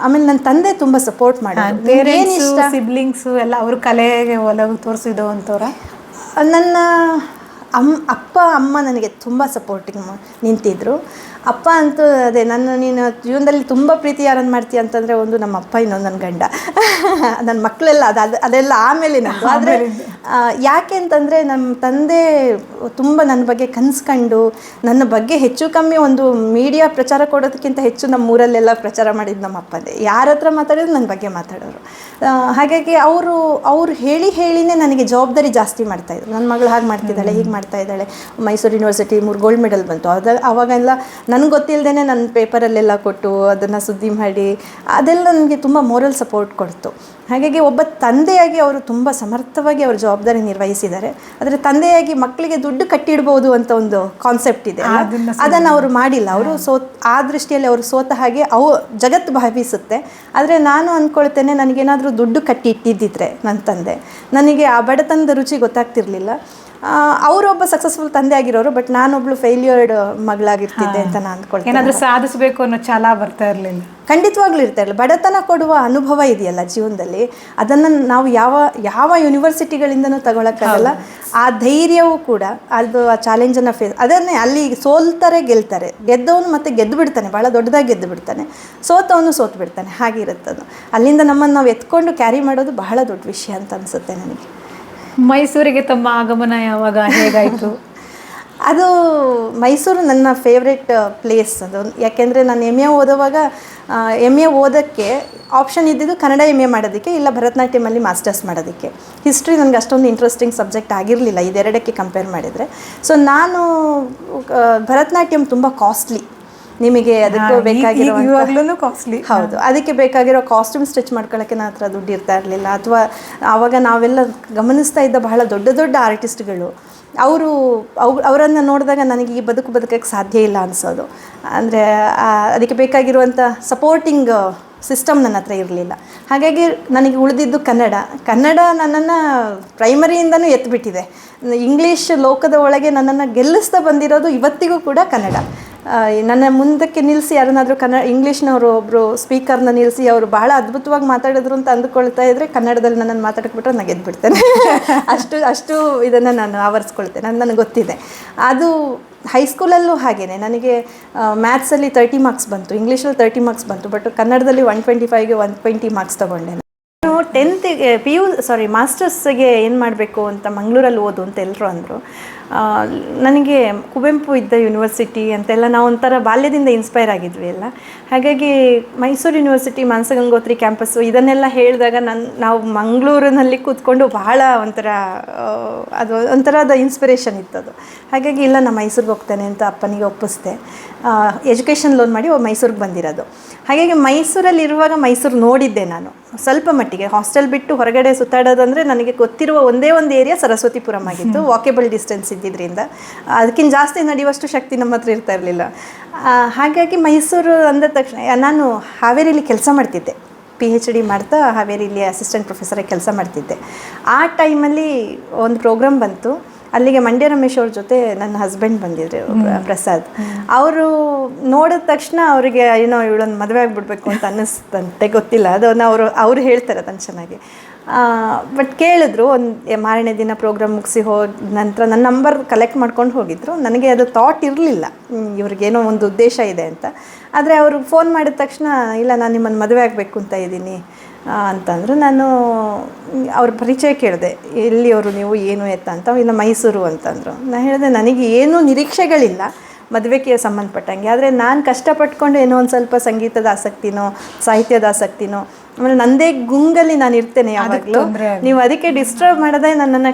ಆಮೇಲೆ ನನ್ನ ತಂದೆ ತುಂಬ ಸಪೋರ್ಟ್ ಮಾಡೋದು. ಪೇರೆಂಟ್ಸು ಸಿಬ್ಲಿಂಗ್ಸು ಎಲ್ಲ ಅವ್ರ ಕಲೆಗೆ ಒಲವು ತೋರಿಸಿದ್ದು ಅಂತವ್ರ. ನನ್ನ ಅಪ್ಪ ಅಮ್ಮ ನನಗೆ ತುಂಬ ಸಪೋರ್ಟಿಂಗ್ ನಿಂತಿದ್ದರು. ಅಪ್ಪ ಅಂತೂ ಅದೇ ನೀನು ಜೀವನದಲ್ಲಿ ತುಂಬ ಪ್ರೀತಿ ಯಾರನ್ನು ಮಾಡ್ತೀಯ ಅಂತಂದರೆ ಒಂದು ನಮ್ಮ ಅಪ್ಪ, ಇನ್ನೊಂದು ನನ್ನ ಗಂಡ. ನನ್ನ ಮಕ್ಕಳೆಲ್ಲ ಅದೆಲ್ಲ ಆಮೇಲೆ ನಂದು. ಆದರೆ ಯಾಕೆ ಅಂತಂದರೆ ನಮ್ಮ ತಂದೆ ತುಂಬ ನನ್ನ ಬಗ್ಗೆ ಕನ್ಸ್ಕೊಂಡು ನನ್ನ ಬಗ್ಗೆ ಹೆಚ್ಚು ಕಮ್ಮಿ ಒಂದು ಮೀಡಿಯಾ ಪ್ರಚಾರ ಕೊಡೋದಕ್ಕಿಂತ ಹೆಚ್ಚು ನಮ್ಮ ಊರಲ್ಲೆಲ್ಲ ಪ್ರಚಾರ ಮಾಡಿದ್ದು ನಮ್ಮ ಅಪ್ಪನೇ. ಯಾರ ಹತ್ರ ಮಾತಾಡೋದು ನನ್ನ ಬಗ್ಗೆ ಮಾತಾಡೋರು. ಹಾಗಾಗಿ ಅವರು ಹೇಳಿನೇ ನನಗೆ ಜವಾಬ್ದಾರಿ ಜಾಸ್ತಿ ಮಾಡ್ತಾಯಿದ್ರು. ನನ್ನ ಮಗಳು ಹಾಗೆ ಮಾಡ್ತಿದ್ದಾಳೆ, ಹೀಗೆ ಮಾಡ್ತಾ ಇದ್ದಾಳೆ. ಮೈಸೂರು ಯೂನಿವರ್ಸಿಟಿ 3 ಗೋಲ್ಡ್ ಮೆಡಲ್ ಬಂತು. ಅವಾಗೆಲ್ಲ ನನಗೆ ಗೊತ್ತಿಲ್ಲದೇ ನನ್ನ ಪೇಪರಲ್ಲೆಲ್ಲ ಕೊಟ್ಟು ಅದನ್ನು ಸುದ್ದಿ ಮಾಡಿ ಅದೆಲ್ಲ ನನಗೆ ತುಂಬ ಮೋರಲ್ ಸಪೋರ್ಟ್ ಕೊಡ್ತು. ಹಾಗಾಗಿ ಒಬ್ಬ ತಂದೆಯಾಗಿ ಅವರು ತುಂಬ ಸಮರ್ಥವಾಗಿ ಅವ್ರ ಜವಾಬ್ದಾರಿ ನಿರ್ವಹಿಸಿದ್ದಾರೆ. ಆದರೆ ತಂದೆಯಾಗಿ ಮಕ್ಕಳಿಗೆ ದುಡ್ಡು ಕಟ್ಟಿಡ್ಬೋದು ಅಂತ ಒಂದು ಕಾನ್ಸೆಪ್ಟ್ ಇದೆ, ಅದನ್ನು ಅವರು ಮಾಡಿಲ್ಲ. ಅವರು ಆ ದೃಷ್ಟಿಯಲ್ಲಿ ಅವರು ಸೋತ ಹಾಗೆ ಜಗತ್ತು ಭಾವಿಸುತ್ತೆ. ಆದರೆ ನಾನು ಅಂದ್ಕೊಳ್ತೇನೆ, ನನಗೇನಾದರೂ ದುಡ್ಡು ಕಟ್ಟಿ ಇಟ್ಟಿದ್ದಿದ್ರೆ ನನ್ನ ತಂದೆ, ನನಗೆ ಆ ಬಡತನದ ರುಚಿ ಗೊತ್ತಾಗ್ತಿರ್ಲಿಲ್ಲ. ಅವರೊಬ್ಬ ಸಕ್ಸಸ್ಫುಲ್ ತಂದೆ ಆಗಿರೋರು, ಬಟ್ ನಾನೊಬ್ಳು ಫೇಲ್ಯೂರ್ಡ್ ಮಗಳಾಗಿರ್ತಿದ್ದೆ ಅಂತ ನಾನು ಅಂದ್ಕೊಳ್ತೇನೆ. ಏನಾದರೂ ಸಾಧಿಸಬೇಕು ಅನ್ನೋ ಛಲ ಬರ್ತಾ ಇರಲಿಲ್ಲ. ಖಂಡಿತವಾಗ್ಲೂ ಇರ್ತಾ ಇರಲಿಲ್ಲ. ಬಡತನ ಕೊಡುವ ಅನುಭವ ಇದೆಯಲ್ಲ ಜೀವನದಲ್ಲಿ, ಅದನ್ನು ನಾವು ಯಾವ ಯೂನಿವರ್ಸಿಟಿಗಳಿಂದನೂ ತಗೊಳಕ್ಕಾಗಲ್ಲ. ಆ ಧೈರ್ಯವೂ ಕೂಡ, ಅದು ಆ ಚಾಲೆಂಜನ್ನು ಅದನ್ನೇ ಅಲ್ಲಿ ಸೋಲ್ತಾರೆ ಗೆಲ್ತಾರೆ, ಗೆದ್ದವನು ಮತ್ತೆ ಗೆದ್ದು ಬಿಡ್ತಾನೆ, ಭಾಳ ದೊಡ್ಡದಾಗಿ ಗೆದ್ದು ಬಿಡ್ತಾನೆ, ಸೋತವನು ಸೋತು ಬಿಡ್ತಾನೆ. ಹಾಗಿರುತ್ತದು. ಅಲ್ಲಿಂದ ನಮ್ಮನ್ನು ನಾವು ಎತ್ಕೊಂಡು ಕ್ಯಾರಿ ಮಾಡೋದು ಬಹಳ ದೊಡ್ಡ ವಿಷಯ ಅಂತ ಅನಿಸುತ್ತೆ ನನಗೆ. ಮೈಸೂರಿಗೆ ತಮ್ಮ ಆಗಮನ ಯಾವಾಗ, ಹೇಗಾಯಿತು? ಅದು ಮೈಸೂರು ನನ್ನ ಫೇವ್ರೆಟ್ ಪ್ಲೇಸ್. ಅದು ಯಾಕೆಂದರೆ ನಾನು MA ಓದುವಾಗ MA ಓದೋಕ್ಕೆ ಆಪ್ಷನ್ ಇದ್ದಿದ್ದು ಕನ್ನಡ MA ಮಾಡೋದಕ್ಕೆ, ಇಲ್ಲ ಭರತನಾಟ್ಯಮಲ್ಲಿ ಮಾಸ್ಟರ್ಸ್ ಮಾಡೋದಕ್ಕೆ. ಹಿಸ್ಟ್ರಿ ನನಗೆ ಅಷ್ಟೊಂದು ಇಂಟ್ರೆಸ್ಟಿಂಗ್ ಸಬ್ಜೆಕ್ಟ್ ಆಗಿರಲಿಲ್ಲ ಇದೆರಡಕ್ಕೆ ಕಂಪೇರ್ ಮಾಡಿದರೆ. ಸೊ ನಾನು ಭರತನಾಟ್ಯಂ ತುಂಬ ಕಾಸ್ಟ್ಲಿ, ನಿಮಗೆ ಅದಕ್ಕೆ ಬೇಕಾಗಿರೋ ಇವಾಗಲೂ ಕಾಸ್ಟ್ಲಿ. ಹೌದು, ಅದಕ್ಕೆ ಬೇಕಾಗಿರೋ ಕಾಸ್ಟ್ಯೂಮ್ ಸ್ಟಿಚ್ ಮಾಡ್ಕೊಳ್ಳೋಕ್ಕೆ ನನ್ನ ಹತ್ರ ದುಡ್ಡು ಇರ್ತಾ ಇರಲಿಲ್ಲ. ಅಥವಾ ಆವಾಗ ನಾವೆಲ್ಲ ಗಮನಿಸ್ತಾ ಇದ್ದ ಬಹಳ ದೊಡ್ಡ ದೊಡ್ಡ ಆರ್ಟಿಸ್ಟ್ಗಳು, ಅವರನ್ನು ನೋಡಿದಾಗ ನನಗೆ ಈ ಬದುಕಕ್ಕೆ ಸಾಧ್ಯ ಇಲ್ಲ ಅನಿಸೋದು. ಅಂದರೆ ಅದಕ್ಕೆ ಬೇಕಾಗಿರುವಂಥ ಸಪೋರ್ಟಿಂಗ್ ಸಿಸ್ಟಮ್ ನನ್ನ ಹತ್ರ ಇರಲಿಲ್ಲ. ಹಾಗಾಗಿ ನನಗೆ ಉಳಿದಿದ್ದು ಕನ್ನಡ ನನ್ನನ್ನು ಪ್ರೈಮರಿಯಿಂದನೂ ಎತ್ತಿಬಿಟ್ಟಿದೆ. ಇಂಗ್ಲೀಷ್ ಲೋಕದ ಒಳಗೆ ನನ್ನನ್ನು ಗೆಲ್ಲಿಸ್ತಾ ಬಂದಿರೋದು ಇವತ್ತಿಗೂ ಕೂಡ ಕನ್ನಡ. ನನ್ನ ಮುಂದಕ್ಕೆ ನಿಲ್ಲಿಸಿ ಯಾರನ್ನಾದರೂ ಇಂಗ್ಲೀಷ್ನವರು ಒಬ್ಬರು ಸ್ಪೀಕರ್ನ ನಿಲ್ಲಿಸಿ ಅವರು ಬಹಳ ಅದ್ಭುತವಾಗಿ ಮಾತಾಡಿದ್ರು ಅಂತ ಅಂದುಕೊಳ್ತಾ ಇದ್ದರೆ, ಕನ್ನಡದಲ್ಲಿ ನನ್ನನ್ನು ಮಾತಾಡಕ್ಬಿಟ್ರೆ ನಾನು ಗೆದ್ದುಬಿಡ್ತೇನೆ. ಅಷ್ಟು ಇದನ್ನು ನಾನು ಆವರಿಸ್ಕೊಳ್ತೇನೆ, ನನಗೆ ಗೊತ್ತಿದೆ. ಅದು ಹೈಸ್ಕೂಲಲ್ಲೂ ಹಾಗೆಯೇ ನನಗೆ ಮ್ಯಾಥ್ಸಲ್ಲಿ 30 ಮಾರ್ಕ್ಸ್ ಬಂತು, ಇಂಗ್ಲೀಷಲ್ಲಿ 30 ಮಾರ್ಕ್ಸ್ ಬಂತು, ಬಟ್ ಕನ್ನಡದಲ್ಲಿ 125ಗೆ 120 ಮಾರ್ಕ್ಸ್ ತೊಗೊಂಡೆ. ನಾನು 10th ಮಾಸ್ಟರ್ಸ್ಗೆ ಏನು ಮಾಡಬೇಕು ಅಂತ ಮಂಗಳೂರಲ್ಲಿ ಓದು ಅಂತ ಎಲ್ಲರೂ ಅಂದರು. ನನಗೆ ಕುವೆಂಪು ಇದ್ದ ಯೂನಿವರ್ಸಿಟಿ ಅಂತೆಲ್ಲ ನಾವು ಒಂಥರ ಬಾಲ್ಯದಿಂದ ಇನ್ಸ್ಪೈರ್ ಆಗಿದ್ವಿ ಎಲ್ಲ. ಹಾಗಾಗಿ ಮೈಸೂರು ಯೂನಿವರ್ಸಿಟಿ ಮಾನಸಗಂಗೋತ್ರಿ ಕ್ಯಾಂಪಸ್ಸು ಇದನ್ನೆಲ್ಲ ಹೇಳಿದಾಗ ನಾವು ಮಂಗಳೂರಿನಲ್ಲಿ ಕೂತ್ಕೊಂಡು ಬಹಳ ಅದು ಒಂಥರದ ಇನ್ಸ್ಪಿರೇಷನ್ ಇತ್ತದು. ಹಾಗಾಗಿ ಇಲ್ಲ, ನಾನು ಮೈಸೂರಿಗೆ ಹೋಗ್ತೇನೆ ಅಂತ ಅಪ್ಪನಿಗೆ ಒಪ್ಪಿಸ್ದೆ. ಎಜುಕೇಷನ್ ಲೋನ್ ಮಾಡಿ ಮೈಸೂರಿಗೆ ಬಂದಿರೋದು. ಹಾಗಾಗಿ ಮೈಸೂರಲ್ಲಿ ಇರುವಾಗ ಮೈಸೂರು ನೋಡಿದ್ದೆ ನಾನು ಸ್ವಲ್ಪ ಮಟ್ಟಿಗೆ. ಹಾಸ್ಟೆಲ್ ಬಿಟ್ಟು ಹೊರಗಡೆ ಸುತ್ತಾಡೋದಂದರೆ ನನಗೆ ಗೊತ್ತಿರುವ ಒಂದೇ ಒಂದು ಏರಿಯಾ ಸರಸ್ವತಿಪುರಂ ಆಗಿತ್ತು, ವಾಕೇಬಲ್ ಡಿಸ್ಟೆನ್ಸ್ ಇದ್ದಿದ್ದರಿಂದ. ಅದಕ್ಕಿಂತ ಜಾಸ್ತಿ ನಡೆಯುವಷ್ಟು ಶಕ್ತಿ ನಮ್ಮ ಹತ್ರ ಇರ್ತಾ ಇರಲಿಲ್ಲ. ಹಾಗಾಗಿ ಮೈಸೂರು ಅಂದ ತಕ್ಷಣ ನಾನು ಹಾವೇರಿಲಿ ಕೆಲಸ ಮಾಡ್ತಿದ್ದೆ, PhD ಮಾಡ್ತಾ ಹಾವೇರಿಲಿ ಅಸಿಸ್ಟೆಂಟ್ ಪ್ರೊಫೆಸರಾಗಿ ಕೆಲಸ ಮಾಡ್ತಿದ್ದೆ. ಆ ಟೈಮಲ್ಲಿ ಒಂದು ಪ್ರೋಗ್ರಾಮ್ ಬಂತು. ಅಲ್ಲಿಗೆ ಮಂಡ್ಯ ರಮೇಶ್ ಅವ್ರ ಜೊತೆ ನನ್ನ ಹಸ್ಬೆಂಡ್ ಬಂದಿದ್ರು, ಪ್ರಸಾದ್. ಅವರು ನೋಡಿದ ತಕ್ಷಣ ಅವರಿಗೆ ಏನೋ ಇವಳೊಂದು ಮದುವೆ ಆಗಿಬಿಡ್ಬೇಕು ಅಂತ ಅನ್ನಿಸ್ತಂತೆ, ಗೊತ್ತಿಲ್ಲ, ಅದನ್ನು ಅವರು ಹೇಳ್ತಾರೆ ಅದನ್ನು ಚೆನ್ನಾಗಿ. ಬಟ್ ಕೇಳಿದ್ರು. ಮಾರನೇ ದಿನ ಪ್ರೋಗ್ರಾಮ್ ಮುಗಿಸಿ ಹೋದ ನಂತರ ನನ್ನ ನಂಬರ್ ಕಲೆಕ್ಟ್ ಮಾಡ್ಕೊಂಡು ಹೋಗಿದ್ರು. ನನಗೆ ಅದು ಥಾಟ್ ಇರಲಿಲ್ಲ ಇವ್ರಿಗೇನೋ ಒಂದು ಉದ್ದೇಶ ಇದೆ ಅಂತ. ಆದರೆ ಅವರು ಫೋನ್ ಮಾಡಿದ ತಕ್ಷಣ, ಇಲ್ಲ ನಾನು ನಿಮ್ಮನ್ನು ಮದುವೆ ಆಗಬೇಕು ಅಂತ ಇದ್ದೀನಿ ಅಂತಂದರು. ನಾನು ಅವ್ರ ಪರಿಚಯ ಕೇಳಿದೆ, ಎಲ್ಲಿಯವರು ನೀವು, ಏನು ಎತ್ತ ಅಂತ. ಇನ್ನು ಮೈಸೂರು ಅಂತಂದರು. ನಾನು ಹೇಳಿದೆ, ನನಗೆ ಏನೂ ನಿರೀಕ್ಷೆಗಳಿಲ್ಲ ಮದುವೆಗೆ ಸಂಬಂಧಪಟ್ಟಂಗೆ, ಆದರೆ ನಾನು ಕಷ್ಟಪಟ್ಕೊಂಡು ಏನೋ ಒಂದು ಸ್ವಲ್ಪ ಸಂಗೀತದ ಆಸಕ್ತಿನೋ ಸಾಹಿತ್ಯದ ಆಸಕ್ತಿನೋ, ಆಮೇಲೆ ನನ್ನದೇ ಗುಂಗಲ್ಲಿ ನಾನು ಇರ್ತೇನೆ ಯಾವಾಗಲೂ, ನೀವು ಅದಕ್ಕೆ ಡಿಸ್ಟರ್ಬ್ ಮಾಡೋದೇ ನನ್ನನ್ನು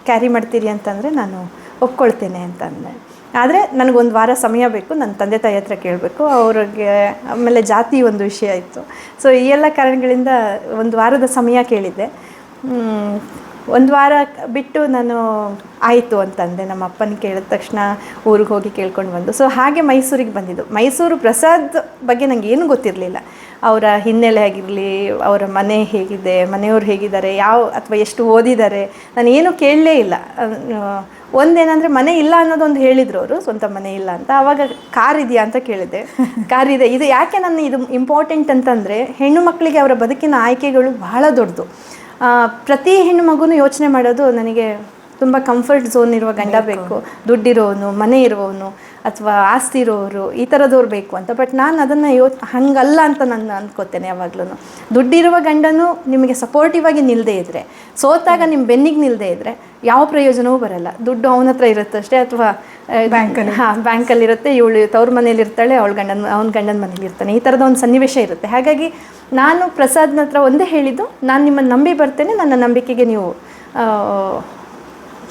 ಕ್ಯಾರಿ ಮಾಡ್ತೀರಿ ಅಂತಂದರೆ ನಾನು ಒಪ್ಕೊಳ್ತೇನೆ ಅಂತ ಅಂದೆ. ಆದರೆ ನನಗೊಂದು ವಾರ ಸಮಯ ಬೇಕು, ನನ್ನ ತಂದೆ ತಾಯಿ ಹತ್ರ ಕೇಳಬೇಕು, ಅವ್ರಿಗೆ ಆಮೇಲೆ ಜಾತಿ ಒಂದು ವಿಷಯ ಇತ್ತು. ಸೊ ಈ ಎಲ್ಲ ಕಾರಣಗಳಿಂದ ಒಂದು ವಾರದ ಸಮಯ ಕೇಳಿದ್ದೆ. ಒಂದು ವಾರ ಬಿಟ್ಟು ನಾನು ಆಯಿತು ಅಂತಂದೆ. ನಮ್ಮ ಅಪ್ಪನ ಕೇಳಿದ ತಕ್ಷಣ ಊರಿಗೆ ಹೋಗಿ ಕೇಳ್ಕೊಂಡು ಬಂದು. ಸೊ ಹಾಗೆ ಮೈಸೂರಿಗೆ ಬಂದಿದ್ದು. ಮೈಸೂರು ಪ್ರಸಾದ್ ಬಗ್ಗೆ ನನಗೆ ಏನೂ ಗೊತ್ತಿರಲಿಲ್ಲ. ಅವರ ಹಿನ್ನೆಲೆ ಆಗಿರಲಿ, ಅವರ ಮನೆ ಹೇಗಿದೆ, ಮನೆಯವ್ರು ಹೇಗಿದ್ದಾರೆ, ಅಥವಾ ಎಷ್ಟು ಓದಿದ್ದಾರೆ, ನಾನು ಏನೂ ಕೇಳಲೇ ಇಲ್ಲ. ಒಂದೇನಂದರೆ ಮನೆ ಇಲ್ಲ ಅನ್ನೋದೊಂದು ಹೇಳಿದರು ಅವರು, ಸ್ವಂತ ಮನೆ ಇಲ್ಲ ಅಂತ. ಆವಾಗ ಕಾರ್ ಇದೆಯಾ ಅಂತ ಕೇಳಿದೆ. ಕಾರ್ ಇದೆ. ಇದು ಯಾಕೆ ನಾನು ಇದು ಇಂಪಾರ್ಟೆಂಟ್ ಅಂತಂದರೆ, ಹೆಣ್ಣು ಮಕ್ಕಳಿಗೆ ಅವರ ಬದುಕಿನ ಆಯ್ಕೆಗಳು ಬಹಳ ದೊಡ್ಡದು. ಪ್ರತಿ ಹೆಣ್ಣು ಮಗುನೂ ಯೋಚನೆ ಮಾಡೋದು, ನನಗೆ ತುಂಬ ಕಂಫರ್ಟ್ ಝೋನ್ ಇರುವ ಗಂಡ ಬೇಕು, ದುಡ್ಡಿರೋನು, ಮನೆ ಇರೋನು ಅಥವಾ ಆಸ್ತಿ ಇರೋರು, ಈ ಥರದವ್ರು ಬೇಕು ಅಂತ. ಬಟ್ ನಾನು ಅದನ್ನು ಹಾಗಲ್ಲ ಅಂತ ನಾನು ಅಂದ್ಕೋತೇನೆ ಯಾವಾಗಲೂ. ದುಡ್ಡಿರುವ ಗಂಡನು ನಿಮಗೆ ಸಪೋರ್ಟಿವ್ ಆಗಿ ನಿಲ್ಲದೇ ಇದ್ದರೆ, ಸೋತಾಗ ನಿಮ್ಮ ಬೆನ್ನಿಗೆ ನಿಲ್ಲದೇ ಇದ್ದರೆ ಯಾವ ಪ್ರಯೋಜನವೂ ಬರಲ್ಲ. ದುಡ್ಡು ಅವನ ಹತ್ರ ಇರುತ್ತಷ್ಟೇ, ಅಥವಾ ಬ್ಯಾಂಕಲ್ಲಿರುತ್ತೆ, ಇವಳು ತವ್ರ ಮನೇಲಿ ಇರ್ತಾಳೆ, ಅವನ ಗಂಡನ ಮನೇಲಿ ಇರ್ತಾನೆ, ಈ ಥರದ ಒಂದು ಸನ್ನಿವೇಶ ಇರುತ್ತೆ. ಹಾಗಾಗಿ ನಾನು ಪ್ರಸಾದ್ನ ಹತ್ರ ಒಂದೇ ಹೇಳಿದ್ದು, ನಾನು ನಿಮ್ಮನ್ನು ನಂಬಿ ಬರ್ತೇನೆ, ನನ್ನ ನಂಬಿಕೆಗೆ ನೀವು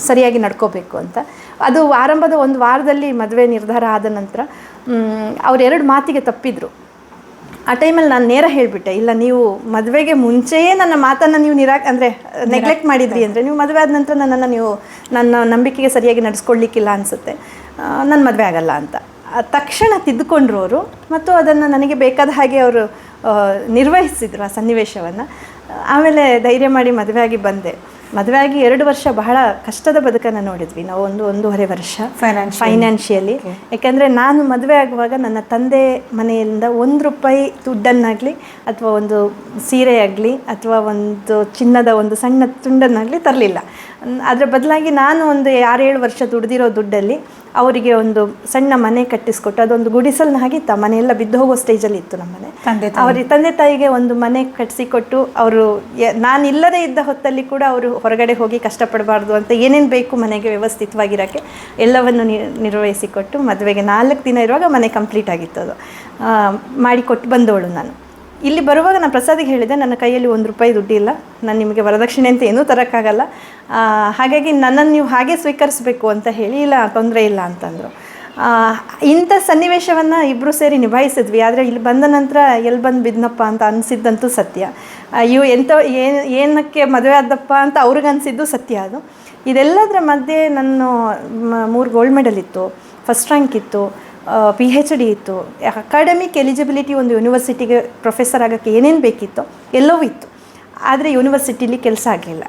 ಸರಿಯಾಗಿ ನಡ್ಕೋಬೇಕು ಅಂತ. ಅದು ಆರಂಭದ ಒಂದು ವಾರದಲ್ಲಿ ಮದುವೆ ನಿರ್ಧಾರ ಆದ ನಂತರ ಅವ್ರು 2 ಮಾತಿಗೆ ತಪ್ಪಿದ್ರು. ಆ ಟೈಮಲ್ಲಿ ನಾನು ನೇರ ಹೇಳಿಬಿಟ್ಟೆ, ಇಲ್ಲ ನೀವು ಮದುವೆಗೆ ಮುಂಚೆಯೇ ನನ್ನ ಮಾತನ್ನು ನೀವು ನೆಗ್ಲೆಕ್ಟ್ ಮಾಡಿದ್ರಿ ಅಂದರೆ, ನೀವು ಮದುವೆ ಆದ ನಂತರ ನನ್ನನ್ನು ನನ್ನ ನಂಬಿಕೆಗೆ ಸರಿಯಾಗಿ ನಡೆಸ್ಕೊಳ್ಲಿಕ್ಕಿಲ್ಲ ಅನಿಸುತ್ತೆ, ನನ್ನ ಮದುವೆ ಆಗಲ್ಲ ಅಂತ. ತಕ್ಷಣ ತಿದ್ದುಕೊಂಡ್ರು ಅವರು, ಮತ್ತು ಅದನ್ನು ನನಗೆ ಬೇಕಾದ ಹಾಗೆ ಅವರು ನಿರ್ವಹಿಸಿದರು ಆ ಸನ್ನಿವೇಶವನ್ನು. ಆಮೇಲೆ ಧೈರ್ಯ ಮಾಡಿ ಮದುವೆ ಆಗಿ ಬಂದೆ. ಮದುವೆ ಆಗಿ 2 ವರ್ಷ ಬಹಳ ಕಷ್ಟದ ಬದುಕನ್ನು ನೋಡಿದ್ವಿ ನಾವು, 1.5 ವರ್ಷ ಫೈನಾನ್ಷಿಯಲಿ. ಯಾಕೆಂದರೆ ನಾನು ಮದುವೆ ಆಗುವಾಗ ನನ್ನ ತಂದೆ ಮನೆಯಿಂದ ₹1 ದುಡ್ಡನ್ನಾಗಲಿ ಅಥವಾ ಒಂದು ಸೀರೆ ಆಗಲಿ ಅಥವಾ ಒಂದು ಚಿನ್ನದ ಒಂದು ಸಣ್ಣ ತುಂಡನ್ನಾಗಲಿ ತರಲಿಲ್ಲ. ಅದರ ಬದಲಾಗಿ ನಾನು ಒಂದು 6-7 ವರ್ಷ ದುಡ್ದಿರೋ ದುಡ್ಡಲ್ಲಿ ಅವರಿಗೆ ಒಂದು ಸಣ್ಣ ಮನೆ ಕಟ್ಟಿಸ್ಕೊಟ್ಟು, ಅದೊಂದು ಗುಡಿಸಲ್ನ ಹಾಗಿತ್ತು. ಆ ಮನೆಯೆಲ್ಲ ಬಿದ್ದು ಹೋಗೋ ಸ್ಟೇಜಲ್ಲಿ ಇತ್ತು ನಮ್ಮ ಮನೆ. ಅವ್ರ ತಂದೆ ತಾಯಿಗೆ ಒಂದು ಮನೆ ಕಟ್ಟಿಸಿಕೊಟ್ಟು, ಅವರು ನಾನು ಇಲ್ಲದೇ ಇದ್ದ ಹೊತ್ತಲ್ಲಿ ಕೂಡ ಅವರು ಹೊರಗಡೆ ಹೋಗಿ ಕಷ್ಟಪಡಬಾರ್ದು ಅಂತ ಏನೇನು ಬೇಕು ಮನೆಗೆ ವ್ಯವಸ್ಥಿತವಾಗಿರೋಕ್ಕೆ ಎಲ್ಲವನ್ನು ನಿರ್ವಹಿಸಿಕೊಟ್ಟು, ಮದುವೆಗೆ 4 ದಿನ ಇರುವಾಗ ಮನೆ ಕಂಪ್ಲೀಟ್ ಆಗಿತ್ತು. ಅದು ಮಾಡಿಕೊಟ್ಟು ಬಂದವಳು ನಾನು. ಇಲ್ಲಿ ಬರುವಾಗ ನಾನು ಪ್ರಸಾದಿಗೆ ಹೇಳಿದೆ, ನನ್ನ ಕೈಯಲ್ಲಿ ₹1 ದುಡ್ಡಿಲ್ಲ, ನಾನು ನಿಮಗೆ ವರದಕ್ಷಿಣೆ ಅಂತ ಏನೂ ತರೋಕ್ಕಾಗಲ್ಲ, ಹಾಗಾಗಿ ನನ್ನನ್ನು ನೀವು ಹಾಗೆ ಸ್ವೀಕರಿಸಬೇಕು ಅಂತ ಹೇಳಿ. ಇಲ್ಲ, ತೊಂದರೆ ಇಲ್ಲ ಅಂತಂದರು. ಇಂಥ ಸನ್ನಿವೇಶವನ್ನು ಇಬ್ಬರು ಸೇರಿ ನಿಭಾಯಿಸಿದ್ವಿ. ಆದರೆ ಇಲ್ಲಿ ಬಂದ ನಂತರ ಎಲ್ಲಿ ಬಂದು ಬಿದ್ನಪ್ಪ ಅಂತ ಅನಿಸಿದ್ದಂತೂ ಸತ್ಯ. ಏನಕ್ಕೆ ಮದುವೆ ಆದಪ್ಪ ಅಂತ ಅವ್ರಿಗನ್ಸಿದ್ದು ಸತ್ಯ. ಅದು ಇದೆಲ್ಲದರ ಮಧ್ಯೆ ನನ್ನ 3 ಗೋಲ್ಡ್ ಮೆಡಲ್ ಇತ್ತು, ಫಸ್ಟ್ ರ್ಯಾಂಕ್ ಇತ್ತು, PhD ಇತ್ತು, ಅಕಾಡೆಮಿಕ್ ಎಲಿಜಿಬಿಲಿಟಿ, ಒಂದು ಯೂನಿವರ್ಸಿಟಿಗೆ ಪ್ರೊಫೆಸರ್ ಆಗೋಕ್ಕೆ ಏನೇನು ಬೇಕಿತ್ತು ಎಲ್ಲವೂ ಇತ್ತು. ಆದರೆ ಯೂನಿವರ್ಸಿಟಿಲಿ ಕೆಲಸ ಆಗಲಿಲ್ಲ.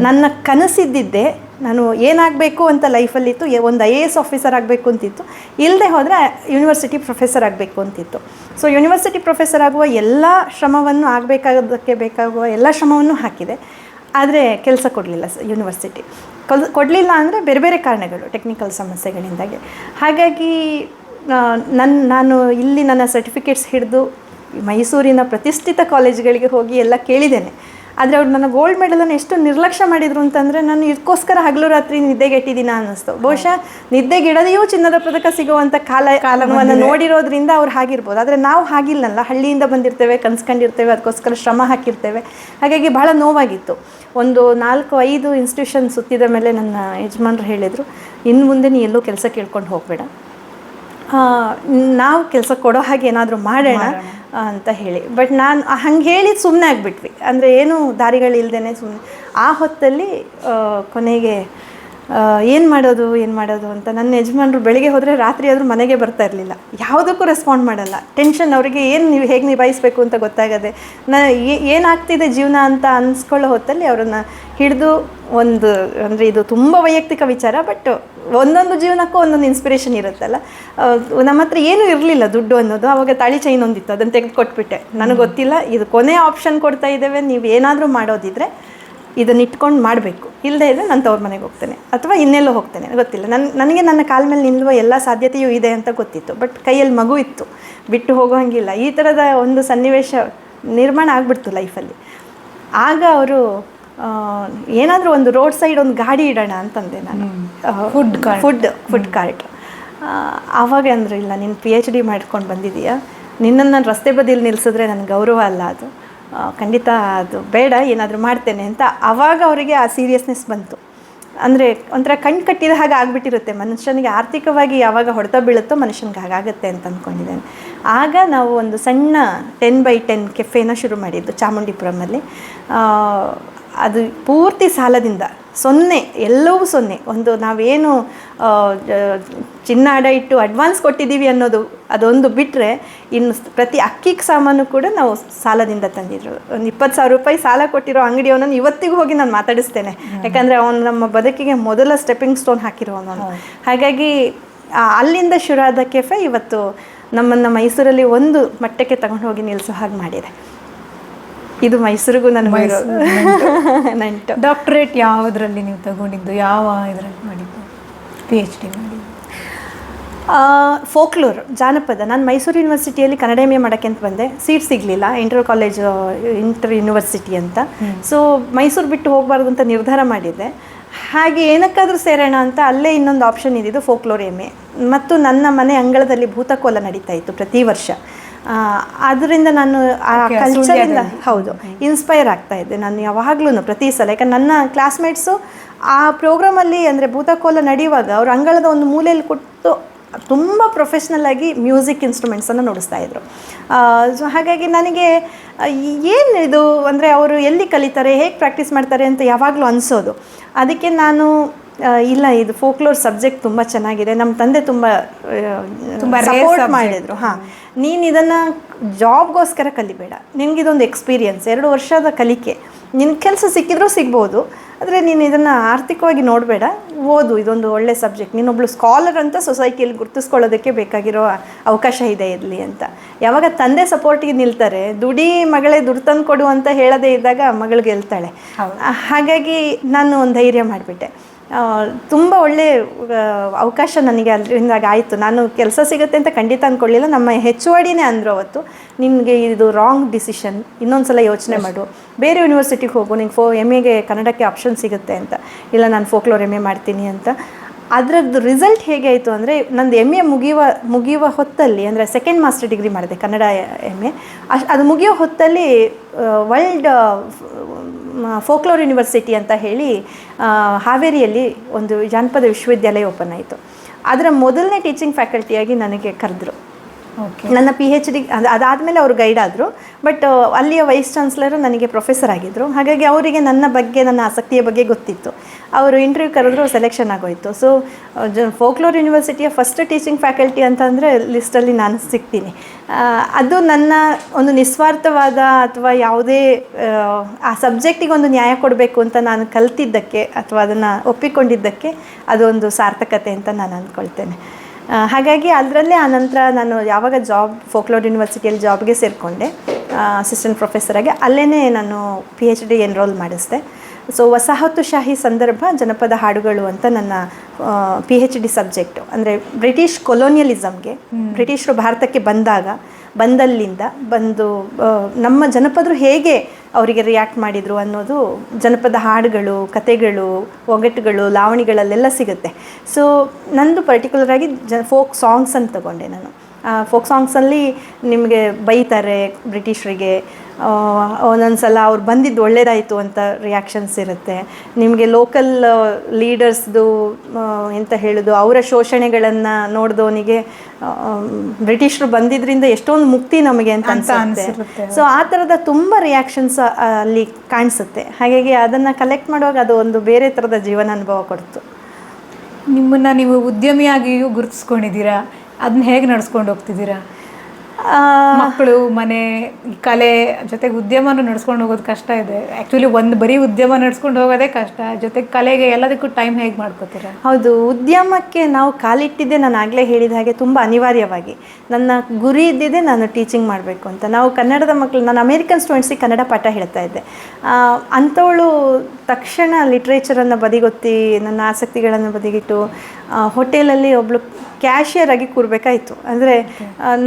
ನನ್ನ ಕನಸಿದ್ದಿದ್ದೆ ನಾನು ಏನಾಗಬೇಕು ಅಂತ ಲೈಫಲ್ಲಿತ್ತು, ಒಂದು IAS ಆಫೀಸರ್ ಆಗಬೇಕು ಅಂತಿತ್ತು, ಇಲ್ಲದೆ ಹೋದರೆ ಯೂನಿವರ್ಸಿಟಿ ಪ್ರೊಫೆಸರ್ ಆಗಬೇಕು ಅಂತಿತ್ತು. ಸೊ ಯೂನಿವರ್ಸಿಟಿ ಪ್ರೊಫೆಸರ್ ಆಗುವ ಎಲ್ಲ ಶ್ರಮವನ್ನು ಆಗಬೇಕಾಗೋದಕ್ಕೆ ಬೇಕಾಗುವ ಎಲ್ಲ ಶ್ರಮವನ್ನು ಹಾಕಿದೆ. ಆದರೆ ಕೆಲಸ ಕೊಡಲಿಲ್ಲ ಯೂನಿವರ್ಸಿಟಿ. ಕೊಡಲಿಲ್ಲ ಅಂದರೆ ಬೇರೆ ಬೇರೆ ಕಾರಣಗಳು, ಟೆಕ್ನಿಕಲ್ ಸಮಸ್ಯೆಗಳಿಂದಾಗಿ. ಹಾಗಾಗಿ ನಾನು ಇಲ್ಲಿ ನನ್ನ ಸರ್ಟಿಫಿಕೇಟ್ಸ್ ಹಿಡಿದು ಮೈಸೂರಿನ ಪ್ರತಿಷ್ಠಿತ ಕಾಲೇಜ್ಗಳಿಗೆ ಹೋಗಿ ಎಲ್ಲ ಕೇಳಿದ್ದೇನೆ. ಆದರೆ ಅವ್ರು ನನ್ನ ಗೋಲ್ಡ್ ಮೆಡಲನ್ನು ಎಷ್ಟು ನಿರ್ಲಕ್ಷ್ಯ ಮಾಡಿದರು ಅಂತಂದರೆ, ನಾನು ಹಗಲು ರಾತ್ರಿ ನಿದ್ದೆಗೆಟ್ಟಿದ್ದೀನ ಅನ್ನಿಸ್ತು. ಬಹುಶಃ ನಿದ್ದೆಗೆಡದೆಯೂ ಚಿನ್ನದ ಪದಕ ಸಿಗುವಂಥ ಕಾಲವನ್ನು ನೋಡಿರೋದ್ರಿಂದ ಅವ್ರು ಹಾಗಿರ್ಬೋದು. ಆದರೆ ನಾವು ಹಾಗಿಲ್ಲಲ್ಲ, ಹಳ್ಳಿಯಿಂದ ಬಂದಿರ್ತೇವೆ, ಕನ್ಸ್ಕೊಂಡಿರ್ತೇವೆ, ಅದಕ್ಕೋಸ್ಕರ ಶ್ರಮ ಹಾಕಿರ್ತೇವೆ. ಹಾಗಾಗಿ ಬಹಳ ನೋವಾಗಿತ್ತು. ಒಂದು 4-5 ಇನ್ಸ್ಟಿಟ್ಯೂಷನ್ ಸುತ್ತಿದ ಮೇಲೆ ನನ್ನ ಯಜಮಾನ್ರು ಹೇಳಿದರು, ಇನ್ನು ಮುಂದೆ ನೀ ಎಲ್ಲೂ ಕೆಲಸ ಕೇಳ್ಕೊಂಡು ಹೋಗಬೇಡ, ನಾವು ಕೆಲಸ ಕೊಡೋ ಹಾಗೆ ಏನಾದರೂ ಮಾಡೋಣ ಅಂತ ಹೇಳಿ. ಬಟ್ ನಾನು ಹಂಗೆ ಹೇಳಿ ಸುಮ್ಮನೆ ಆಗಿಬಿಟ್ವಿ. ಅಂದರೆ ಏನು ದಾರಿಗಳಿಲ್ದೇ ಸುಮ್ಮನೆ ಆ ಹೊತ್ತಲ್ಲಿ ಕೊನೆಗೆ ಏನು ಮಾಡೋದು ಅಂತ ನನ್ನ ಯಜಮಾನರು ಬೆಳಿಗ್ಗೆ ಹೋದರೆ ರಾತ್ರಿ ಆದರೂ ಮನೆಗೆ ಬರ್ತಾ ಇರಲಿಲ್ಲ. ಯಾವುದಕ್ಕೂ ರೆಸ್ಪಾಂಡ್ ಮಾಡಲ್ಲ. ಟೆನ್ಷನ್, ಅವರಿಗೆ ಏನು ನೀವು ಹೇಗೆ ನಿಭಾಯಿಸಬೇಕು ಅಂತ ಗೊತ್ತಾಗದೆ, ಏನಾಗ್ತಿದೆ ಜೀವನ ಅಂತ ಅನ್ಸ್ಕೊಳ್ಳೋ ಹೊತ್ತಲ್ಲಿ ಅವರನ್ನು ಹಿಡಿದು ಅಂದರೆ ಇದು ತುಂಬ ವೈಯಕ್ತಿಕ ವಿಚಾರ, ಬಟ್ ಒಂದೊಂದು ಜೀವನಕ್ಕೂ ಒಂದೊಂದು ಇನ್ಸ್ಪಿರೇಷನ್ ಇರುತ್ತಲ್ಲ. ನಮ್ಮ ಹತ್ರ ಏನೂ ಇರಲಿಲ್ಲ ದುಡ್ಡು ಅನ್ನೋದು. ಆವಾಗ ತಾಳಿ ಚೈನ್ ಒಂದಿತ್ತು, ಅದನ್ನು ತೆಗೆದುಕೊಟ್ಬಿಟ್ಟೆ. ನನಗೆ ಗೊತ್ತಿಲ್ಲ, ಇದು ಕೊನೆ ಆಪ್ಷನ್ ಕೊಡ್ತಾ ಇದ್ದೇವೆ, ನೀವು ಏನಾದರೂ ಮಾಡೋದಿದ್ರೆ ಇದನ್ನು ಇಟ್ಕೊಂಡು ಮಾಡಬೇಕು, ಇಲ್ಲದೇ ಇದ್ದರೆ ನಾನು ತವ್ರ ಮನೆಗೆ ಹೋಗ್ತೇನೆ ಅಥವಾ ಇನ್ನೆಲ್ಲೋ ಹೋಗ್ತೇನೆ, ಗೊತ್ತಿಲ್ಲ. ನನಗೆ ನನ್ನ ಕಾಲ ಮೇಲೆ ನಿಲ್ಲುವ ಎಲ್ಲ ಸಾಧ್ಯತೆಯೂ ಇದೆ ಅಂತ ಗೊತ್ತಿತ್ತು. ಬಟ್ ಕೈಯಲ್ಲಿ ಮಗು ಇತ್ತು, ಬಿಟ್ಟು ಹೋಗೋ ಹಾಗಿಲ್ಲ. ಈ ಥರದ ಒಂದು ಸನ್ನಿವೇಶ ನಿರ್ಮಾಣ ಆಗಿಬಿಡ್ತು ಲೈಫಲ್ಲಿ. ಆಗ ಅವರು ಏನಾದರೂ ಒಂದು ರೋಡ್ ಸೈಡ್ ಒಂದು ಗಾಡಿ ಇಡೋಣ ಅಂತಂದೆ ನಾನು, ಫುಡ್ ಕಾರ್ಟ್. ಆವಾಗ ಅಂದರು, ಇಲ್ಲ ನೀನು PhD ಮಾಡ್ಕೊಂಡು ಬಂದಿದ್ದೀಯಾ, ನಿನ್ನನ್ನು ನಾನು ರಸ್ತೆ ಬದಿಯಲ್ಲಿ ನಿಲ್ಲಿಸಿದ್ರೆ ನನಗೆ ಗೌರವ ಅಲ್ಲ, ಅದು ಖಂಡಿತ ಅದು ಬೇಡ, ಏನಾದರೂ ಮಾಡ್ತೇನೆ ಅಂತ. ಆವಾಗ ಅವರಿಗೆ ಆ ಸೀರಿಯಸ್ನೆಸ್ ಬಂತು. ಅಂದರೆ ಒಂಥರ ಕಣ್ಣು ಕಟ್ಟಿದ ಹಾಗೆ ಆಗಿಬಿಟ್ಟಿರುತ್ತೆ ಮನುಷ್ಯನಿಗೆ. ಆರ್ಥಿಕವಾಗಿ ಯಾವಾಗ ಹೊಡೆತ ಬೀಳುತ್ತೋ ಮನುಷ್ಯನಿಗೆ ಹಾಗಾಗುತ್ತೆ ಅಂತ ಅಂದ್ಕೊಂಡಿದ್ದೇನೆ. ಆಗ ನಾವು ಒಂದು ಸಣ್ಣ 10x10 ಕೆಫೆನ ಶುರು ಮಾಡಿದ್ದು ಚಾಮುಂಡಿಪುರಮಲ್ಲಿ. ಅದು ಪೂರ್ತಿ ಸಾಲದಿಂದ, ಸೊನ್ನೆ, ಎಲ್ಲವೂ ಸೊನ್ನೆ. ಒಂದು ನಾವೇನು ಚಿನ್ನ ಅಡ ಇಟ್ಟು ಅಡ್ವಾನ್ಸ್ ಕೊಟ್ಟಿದ್ದೀವಿ ಅನ್ನೋದು ಅದೊಂದು ಬಿಟ್ಟರೆ, ಇನ್ನು ಪ್ರತಿ ಅಕ್ಕಿಗೆ ಸಾಮಾನು ಕೂಡ ನಾವು ಸಾಲದಿಂದ ತಂದಿದ್ರು. ಒಂದು 20,000 ರೂಪಾಯಿ ಸಾಲ ಕೊಟ್ಟಿರೋ ಅಂಗಡಿಯವನನ್ನು ಇವತ್ತಿಗೂ ಹೋಗಿ ನಾನು ಮಾತಾಡಿಸ್ತೇನೆ. ಯಾಕಂದರೆ ಅವನು ನಮ್ಮ ಬದುಕಿಗೆ ಮೊದಲ ಸ್ಟೆಪ್ಪಿಂಗ್ ಸ್ಟೋನ್ ಹಾಕಿರುವವನು. ಹಾಗಾಗಿ ಅಲ್ಲಿಂದ ಶುರು ಆದ ಕೆಫೆ ಇವತ್ತು ನಮ್ಮನ್ನು ಮೈಸೂರಲ್ಲಿ ಒಂದು ಮಟ್ಟಕ್ಕೆ ತಗೊಂಡು ಹೋಗಿ ನಿಲ್ಲಿಸೋ ಹಾಗೆ ಮಾಡಿದೆ. ಇದು ಮೈಸೂರಿಗೂ ನನಗೆ ನಂಟು. ಡಾಕ್ಟರೇಟ್ ಯಾವುದರಲ್ಲಿ ನೀವು ತಗೊಂಡಿದ್ದು, ಯಾವ ಇದರಲ್ಲಿ ಮಾಡಿದ್ದು? PhD ಮಾಡಿದ್ದು ಫೋಕ್ಲೋರ್, ಜಾನಪದ. ನಾನು ಮೈಸೂರು ಯೂನಿವರ್ಸಿಟಿಯಲ್ಲಿ ಕನ್ನಡ MA ಮಾಡೋಕ್ಕೆ ಅಂತ ಬಂದೆ. ಸೀಟ್ ಸಿಗಲಿಲ್ಲ, ಇಂಟರ್ ಯೂನಿವರ್ಸಿಟಿ ಅಂತ. ಸೊ ಮೈಸೂರು ಬಿಟ್ಟು ಹೋಗಬಾರ್ದು ಅಂತ ನಿರ್ಧಾರ ಮಾಡಿದ್ದೆ. ಹಾಗೆ ಏನಕ್ಕಾದರೂ ಸೇರೋಣ ಅಂತ ಅಲ್ಲೇ ಇನ್ನೊಂದು ಆಪ್ಷನ್ ಇದ್ದಿದ್ದು ಫೋಕ್ಲೋರ್ MA. ಮತ್ತು ನನ್ನ ಮನೆ ಅಂಗಳದಲ್ಲಿ ಭೂತಕೋಲ ನಡೀತಾ ಇತ್ತು ಪ್ರತಿ ವರ್ಷ. ಅದರಿಂದ ನಾನು ಆ ಕಲ್ಚರಿಂದ ಹೌದು ಇನ್ಸ್ಪೈರ್ ಆಗ್ತಾ ಇದ್ದೆ ನಾನು ಯಾವಾಗಲೂ ಪ್ರತಿ ಸಲ. ಯಾಕಂದ್ರೆ ನನ್ನ ಕ್ಲಾಸ್ಮೇಟ್ಸು ಆ ಪ್ರೋಗ್ರಾಮಲ್ಲಿ ಅಂದರೆ ಭೂತಕೋಲ ನಡೆಯುವಾಗ ಅವರು ಅಂಗಳದ ಒಂದು ಮೂಲೆಯಲ್ಲಿ ಕೊಟ್ಟು ತುಂಬ ಪ್ರೊಫೆಷ್ನಲ್ ಆಗಿ ಮ್ಯೂಸಿಕ್ ಇನ್ಸ್ಟ್ರೂಮೆಂಟ್ಸನ್ನು ನುಡಿಸ್ತಾಯಿದ್ರು. ಸೊ ಹಾಗಾಗಿ ನನಗೆ ಏನು ಇದು ಅಂದರೆ ಅವರು ಎಲ್ಲಿ ಕಲಿತಾರೆ, ಹೇಗೆ ಪ್ರಾಕ್ಟೀಸ್ ಮಾಡ್ತಾರೆ ಅಂತ ಯಾವಾಗಲೂ ಅನಿಸೋದು. ಅದಕ್ಕೆ ನಾನು ಇಲ್ಲ, ಇದು ಫೋಕ್ಲೋರ್ ಸಬ್ಜೆಕ್ಟ್ ತುಂಬ ಚೆನ್ನಾಗಿದೆ, ನಮ್ಮ ತಂದೆ ತುಂಬ ಸಪೋರ್ಟ್ ಮಾಡಿದರು. ನೀನು ಇದನ್ನು ಜಾಬ್ಗೋಸ್ಕರ ಕಲಿಬೇಡ, ನಿನಗಿದೊಂದು ಎಕ್ಸ್ಪೀರಿಯನ್ಸ್, 2 ವರ್ಷದ ಕಲಿಕೆ, ನಿನ್ನ ಕೆಲಸ ಸಿಕ್ಕಿದ್ರೂ ಸಿಗ್ಬೋದು, ಆದರೆ ನೀನು ಇದನ್ನು ಆರ್ಥಿಕವಾಗಿ ನೋಡಬೇಡ, ಓದು, ಇದೊಂದು ಒಳ್ಳೆ ಸಬ್ಜೆಕ್ಟ್, ನೀನೊಬ್ಳು ಸ್ಕಾಲರ್ ಅಂತ ಸೊಸೈಟಿಯಲ್ಲಿ ಗುರುತಿಸ್ಕೊಳ್ಳೋದಕ್ಕೆ ಬೇಕಾಗಿರೋ ಅವಕಾಶ ಇದೆ ಇರಲಿ ಅಂತ. ಯಾವಾಗ ತಂದೆ ಸಪೋರ್ಟಿಗೆ ನಿಲ್ತಾರೆ, ದುಡಿ ಮಗಳೇ ದುಡ್ಡು ತಂದು ಕೊಡು ಅಂತ ಹೇಳದೇ ಇದ್ದಾಗ ಮಗಳು ಗೆಲ್ತಾಳೆ. ಹಾಗಾಗಿ ನಾನು ಒಂದು ಧೈರ್ಯ ಮಾಡಿಬಿಟ್ಟೆ. ತುಂಬ ಒಳ್ಳೆ ಅವಕಾಶ ನನಗೆ ಅದರಿಂದಾಗ ಆಯಿತು. ನಾನು ಕೆಲಸ ಸಿಗುತ್ತೆ ಅಂತ ಖಂಡಿತ ಅಂದ್ಕೊಳ್ಳಿಲ್ಲ. ನಮ್ಮ HODನೇ ಅಂದರು ಅವತ್ತು, ನಿನಗೆ ಇದು ರಾಂಗ್ ಡಿಸಿಷನ್, ಇನ್ನೊಂದು ಸಲ ಯೋಚನೆ ಮಾಡು, ಬೇರೆ ಯೂನಿವರ್ಸಿಟಿಗೆ ಹೋಗು, ನಿಂಗೆ MAಗೆ ಕನ್ನಡಕ್ಕೆ ಆಪ್ಷನ್ ಸಿಗುತ್ತೆ ಅಂತ. ಇಲ್ಲ, ನಾನು ಫೋಕ್ಲೋರ್ MA ಮಾಡ್ತೀನಿ ಅಂತ. ಅದರದ್ದು ರಿಸಲ್ಟ್ ಹೇಗೆ ಆಯಿತು ಅಂದರೆ, ನಂದು MA ಮುಗಿಯುವ ಹೊತ್ತಲ್ಲಿ, ಅಂದರೆ ಸೆಕೆಂಡ್ ಮಾಸ್ಟರ್ ಡಿಗ್ರಿ ಮಾಡಿದೆ ಕನ್ನಡ MA. ಅದು ಮುಗಿಯೋ ಹೊತ್ತಲ್ಲಿ ವರ್ಲ್ಡ್ ಫೋಕ್ಲೋರ್ ಯೂನಿವರ್ಸಿಟಿ ಅಂತ ಹೇಳಿ ಹಾವೇರಿಯಲ್ಲಿ ಒಂದು ಜಾನಪದ ವಿಶ್ವವಿದ್ಯಾಲಯ ಓಪನ್ ಆಯಿತು. ಅದರ ಮೊದಲನೇ ಟೀಚಿಂಗ್ ಫ್ಯಾಕಲ್ಟಿಯಾಗಿ ನನಗೆ ಕರೆದ್ರು. ನನ್ನ PhD ಅದಾದಮೇಲೆ ಅವರು ಗೈಡ್ ಆದರು. ಬಟ್ ಅಲ್ಲಿಯ ವೈಸ್ ಚಾನ್ಸಲರ್ ನನಗೆ ಪ್ರೊಫೆಸರ್ ಆಗಿದ್ದರು. ಹಾಗಾಗಿ ಅವರಿಗೆ ನನ್ನ ಬಗ್ಗೆ, ನನ್ನ ಆಸಕ್ತಿಯ ಬಗ್ಗೆ ಗೊತ್ತಿತ್ತು. ಅವರು ಇಂಟರ್ವ್ಯೂ ಕರೆದ್ರು, ಸೆಲೆಕ್ಷನ್ ಆಗೋಯಿತು. ಸೊ ಫೋಕ್ಲೋರ್ ಯೂನಿವರ್ಸಿಟಿಯ ಫಸ್ಟ್ ಟೀಚಿಂಗ್ ಫ್ಯಾಕಲ್ಟಿ ಅಂತಂದರೆ ಲಿಸ್ಟಲ್ಲಿ ನಾನು ಸಿಗ್ತೀನಿ. ಅದು ನನ್ನ ಒಂದು ನಿಸ್ವಾರ್ಥವಾದ ಅಥವಾ ಯಾವುದೇ ಆ ಸಬ್ಜೆಕ್ಟಿಗೆ ಒಂದು ನ್ಯಾಯ ಕೊಡಬೇಕು ಅಂತ ನಾನು ಕಲ್ತಿದ್ದಕ್ಕೆ ಅಥವಾ ಅದನ್ನು ಒಪ್ಪಿಕೊಂಡಿದ್ದಕ್ಕೆ ಅದೊಂದು ಸಾರ್ಥಕತೆ ಅಂತ ನಾನು ಅಂದ್ಕೊಳ್ತೇನೆ. ಹಾಗಾಗಿ ಅದರಲ್ಲೇ ಆನಂತರ ನಾನು ಯಾವಾಗ ಫೋಕ್ಲೋರ್ ಯೂನಿವರ್ಸಿಟಿಯಲ್ಲಿ ಜಾಬ್ಗೆ ಸೇರಿಕೊಂಡೆ ಅಸಿಸ್ಟೆಂಟ್ ಪ್ರೊಫೆಸರಾಗಿ, ಅಲ್ಲೇ ನಾನು PhD ಎನ್ರೋಲ್ ಮಾಡಿಸಿದೆ. ಸೊ ವಸಾಹತುಶಾಹಿ ಸಂದರ್ಭ ಜನಪದ ಹಾಡುಗಳು ಅಂತ ನನ್ನ PhD ಸಬ್ಜೆಕ್ಟು. ಅಂದರೆ ಬ್ರಿಟಿಷ್ ಕೊಲೋನಿಯಲಿಸಮ್ಗೆ, ಬ್ರಿಟಿಷರು ಭಾರತಕ್ಕೆ ಬಂದಲ್ಲಿಂದ ನಮ್ಮ ಜನಪದರು ಹೇಗೆ ಅವರಿಗೆ ರಿಯಾಕ್ಟ್ ಮಾಡಿದರು ಅನ್ನೋದು ಜನಪದ ಹಾಡುಗಳು, ಕತೆಗಳು, ಒಗಟುಗಳು, ಲಾವಣಿಗಳಲ್ಲೆಲ್ಲ ಸಿಗುತ್ತೆ. ಸೊ ನಂದು ಪರ್ಟಿಕ್ಯುಲರಾಗಿ ಫೋಕ್ ಸಾಂಗ್ಸ್ ಅಂತ ತಗೊಂಡೆ ನಾನು. ಫೋಕ್ ಸಾಂಗ್ಸಲ್ಲಿ ನಿಮಗೆ ಬೈತಾರೆ ಬ್ರಿಟಿಷರಿಗೆ, ಒಂದೊಂದು ಸಲ ಅವ್ರು ಬಂದಿದ್ದು ಒಳ್ಳೇದಾಯಿತು ಅಂತ ರಿಯಾಕ್ಷನ್ಸ್ ಇರುತ್ತೆ. ನಿಮಗೆ ಲೋಕಲ್ ಲೀಡರ್ಸ್ದು ಎಂತ ಹೇಳೋದು, ಅವರ ಶೋಷಣೆಗಳನ್ನು ನೋಡಿದವನಿಗೆ ಬ್ರಿಟಿಷರು ಬಂದಿದ್ದರಿಂದ ಎಷ್ಟೊಂದು ಮುಕ್ತಿ ನಮಗೆ ಅಂತ ಅನಿಸುತ್ತೆ. ಸೊ ಆ ಥರದ ತುಂಬ ರಿಯಾಕ್ಷನ್ಸ್ ಅಲ್ಲಿ ಕಾಣಿಸುತ್ತೆ. ಹಾಗಾಗಿ ಅದನ್ನು ಕಲೆಕ್ಟ್ ಮಾಡುವಾಗ ಅದು ಒಂದು ಬೇರೆ ಥರದ ಜೀವನ ಅನುಭವ ಕೊಡ್ತು. ನಿಮ್ಮನ್ನು ನೀವು ಉದ್ಯಮಿಯಾಗಿಯೂ ಗುರುತಿಸ್ಕೊಂಡಿದ್ದೀರಾ, ಅದನ್ನ ಹೇಗೆ ನಡ್ಸ್ಕೊಂಡು ಹೋಗ್ತಿದ್ದೀರಾ? ಮಕ್ಕಳು, ಮನೆ, ಕಲೆ ಜೊತೆಗೆ ಉದ್ಯಮನೂ ನಡ್ಸ್ಕೊಂಡು ಹೋಗೋದು ಕಷ್ಟ ಇದೆ. ಆ್ಯಕ್ಚುಲಿ ಬರೀ ಉದ್ಯಮ ನಡ್ಸ್ಕೊಂಡು ಹೋಗೋದೇ ಕಷ್ಟ, ಜೊತೆಗೆ ಕಲೆಗೆ ಎಲ್ಲದಕ್ಕೂ ಟೈಮ್ ಹೇಗೆ ಮಾಡ್ಕೋತೀರಾ? ಹೌದು, ಉದ್ಯಮಕ್ಕೆ ನಾವು ಕಾಲಿಟ್ಟಿದ್ದೆ ನಾನು ಆಗಲೇ ಹೇಳಿದ ಹಾಗೆ ತುಂಬ ಅನಿವಾರ್ಯವಾಗಿ. ನನ್ನ ಗುರಿ ಇದ್ದಿದ್ದೆ ನಾನು ಟೀಚಿಂಗ್ ಮಾಡಬೇಕು ಅಂತ. ನಾವು ಕನ್ನಡದ ಮಕ್ಕಳು, ನಾನು ಅಮೇರಿಕನ್ ಸ್ಟೂಡೆಂಟ್ಸಿಗೆ ಕನ್ನಡ ಪಾಠ ಹೇಳ್ತಾ ಇದ್ದೆ. ಅಂಥವಳು ತಕ್ಷಣ ಲಿಟ್ರೇಚರನ್ನು ಬದಿಗೊತ್ತಿ ನನ್ನ ಆಸಕ್ತಿಗಳನ್ನು ಬದಿಗಿಟ್ಟು ಹೋಟೆಲಲ್ಲಿ ಒಬ್ಬಳು ಕ್ಯಾಶಿಯರ್ ಆಗಿ ಕೂರಬೇಕಾಯಿತು. ಅಂದರೆ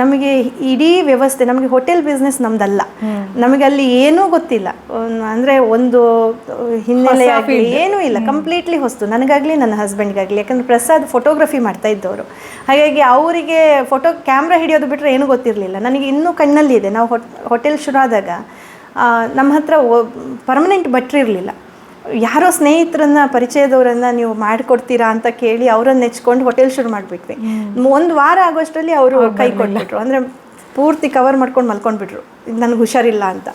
ನಮಗೆ ಇಡೀ ವ್ಯವಸ್ಥೆ, ನಮಗೆ ಹೋಟೆಲ್ ಬಿಸ್ನೆಸ್ ನಮ್ದಲ್ಲ, ನಮಗೆ ಅಲ್ಲಿ ಏನೂ ಗೊತ್ತಿಲ್ಲ. ಅಂದರೆ ಒಂದು ಹಿನ್ನೆಲೆ ಆಗಲಿ ಏನೂ ಇಲ್ಲ, ಕಂಪ್ಲೀಟ್ಲಿ ಹೊಸ್ತು ನನಗಾಗಲಿ ನನ್ನ ಹಸ್ಬೆಂಡ್ಗಾಗಲಿ. ಯಾಕಂದರೆ ಪ್ರಸಾದ್ ಫೋಟೋಗ್ರಫಿ ಮಾಡ್ತಾ ಇದ್ದವರು. ಹಾಗಾಗಿ ಅವರಿಗೆ ಕ್ಯಾಮ್ರಾ ಹಿಡಿಯೋದು ಬಿಟ್ಟರೆ ಏನೂ ಗೊತ್ತಿರಲಿಲ್ಲ. ನನಗೆ ಇನ್ನೂ ಕಣ್ಣಲ್ಲಿ ಇದೆ, ನಾವು ಹೋಟೆಲ್ ಶುರು ಆದಾಗ ನಮ್ಮ ಹತ್ರ ಪರ್ಮನೆಂಟ್ ಭಟ್ರಿರಲಿಲ್ಲ. ಯಾರೋ ಸ್ನೇಹಿತರನ್ನ, ಪರಿಚಯದವರನ್ನು ನೀವು ಮಾಡಿಕೊಡ್ತೀರಾ ಅಂತ ಕೇಳಿ ಅವರನ್ನು ನೆಚ್ಕೊಂಡು ಹೋಟೆಲ್ ಶುರು ಮಾಡಿಬಿಟ್ವಿ. 1 ವಾರ ಆಗೋಷ್ಟರಲ್ಲಿ ಅವರು ಕೈ ಕೊಟ್ಬಿಟ್ರು. ಅಂದರೆ ಪೂರ್ತಿ ಕವರ್ ಮಾಡ್ಕೊಂಡು ಮಲ್ಕೊಂಡ್ಬಿಟ್ರು, ನನಗೆ ಹುಷಾರಿಲ್ಲ ಅಂತ.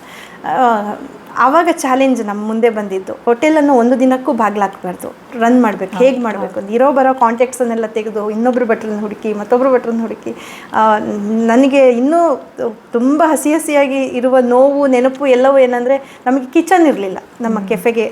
ಆವಾಗ ಚಾಲೆಂಜ್ ನಮ್ಮ ಮುಂದೆ ಬಂದಿದ್ದು, ಹೋಟೆಲನ್ನು ಒಂದು ದಿನಕ್ಕೂ ಬಾಗ್ಲಾಕಬಾರ್ದು, ರನ್ ಮಾಡಬೇಕು, ಹೇಗೆ ಮಾಡಬೇಕು ಅಂತ ಇರೋ ಬರೋ ಕಾಂಟ್ಯಾಕ್ಟ್ಸನ್ನೆಲ್ಲ ತೆಗೆದು ಇನ್ನೊಬ್ಬರು ಭಟ್ರನ್ನ ಹುಡುಕಿ ಮತ್ತೊಬ್ಬರು ಭಟ್ರನ್ನ ಹುಡುಕಿ ನನಗೆ ಇನ್ನೂ ತುಂಬ ಹಸಿಯಾಗಿ ಇರುವ ನೋವು ನೆನಪು ಎಲ್ಲವೂ ಏನಂದರೆ ನಮಗೆ ಕಿಚನ್ ಇರಲಿಲ್ಲ ನಮ್ಮ ಕೆಫೆಗೆ.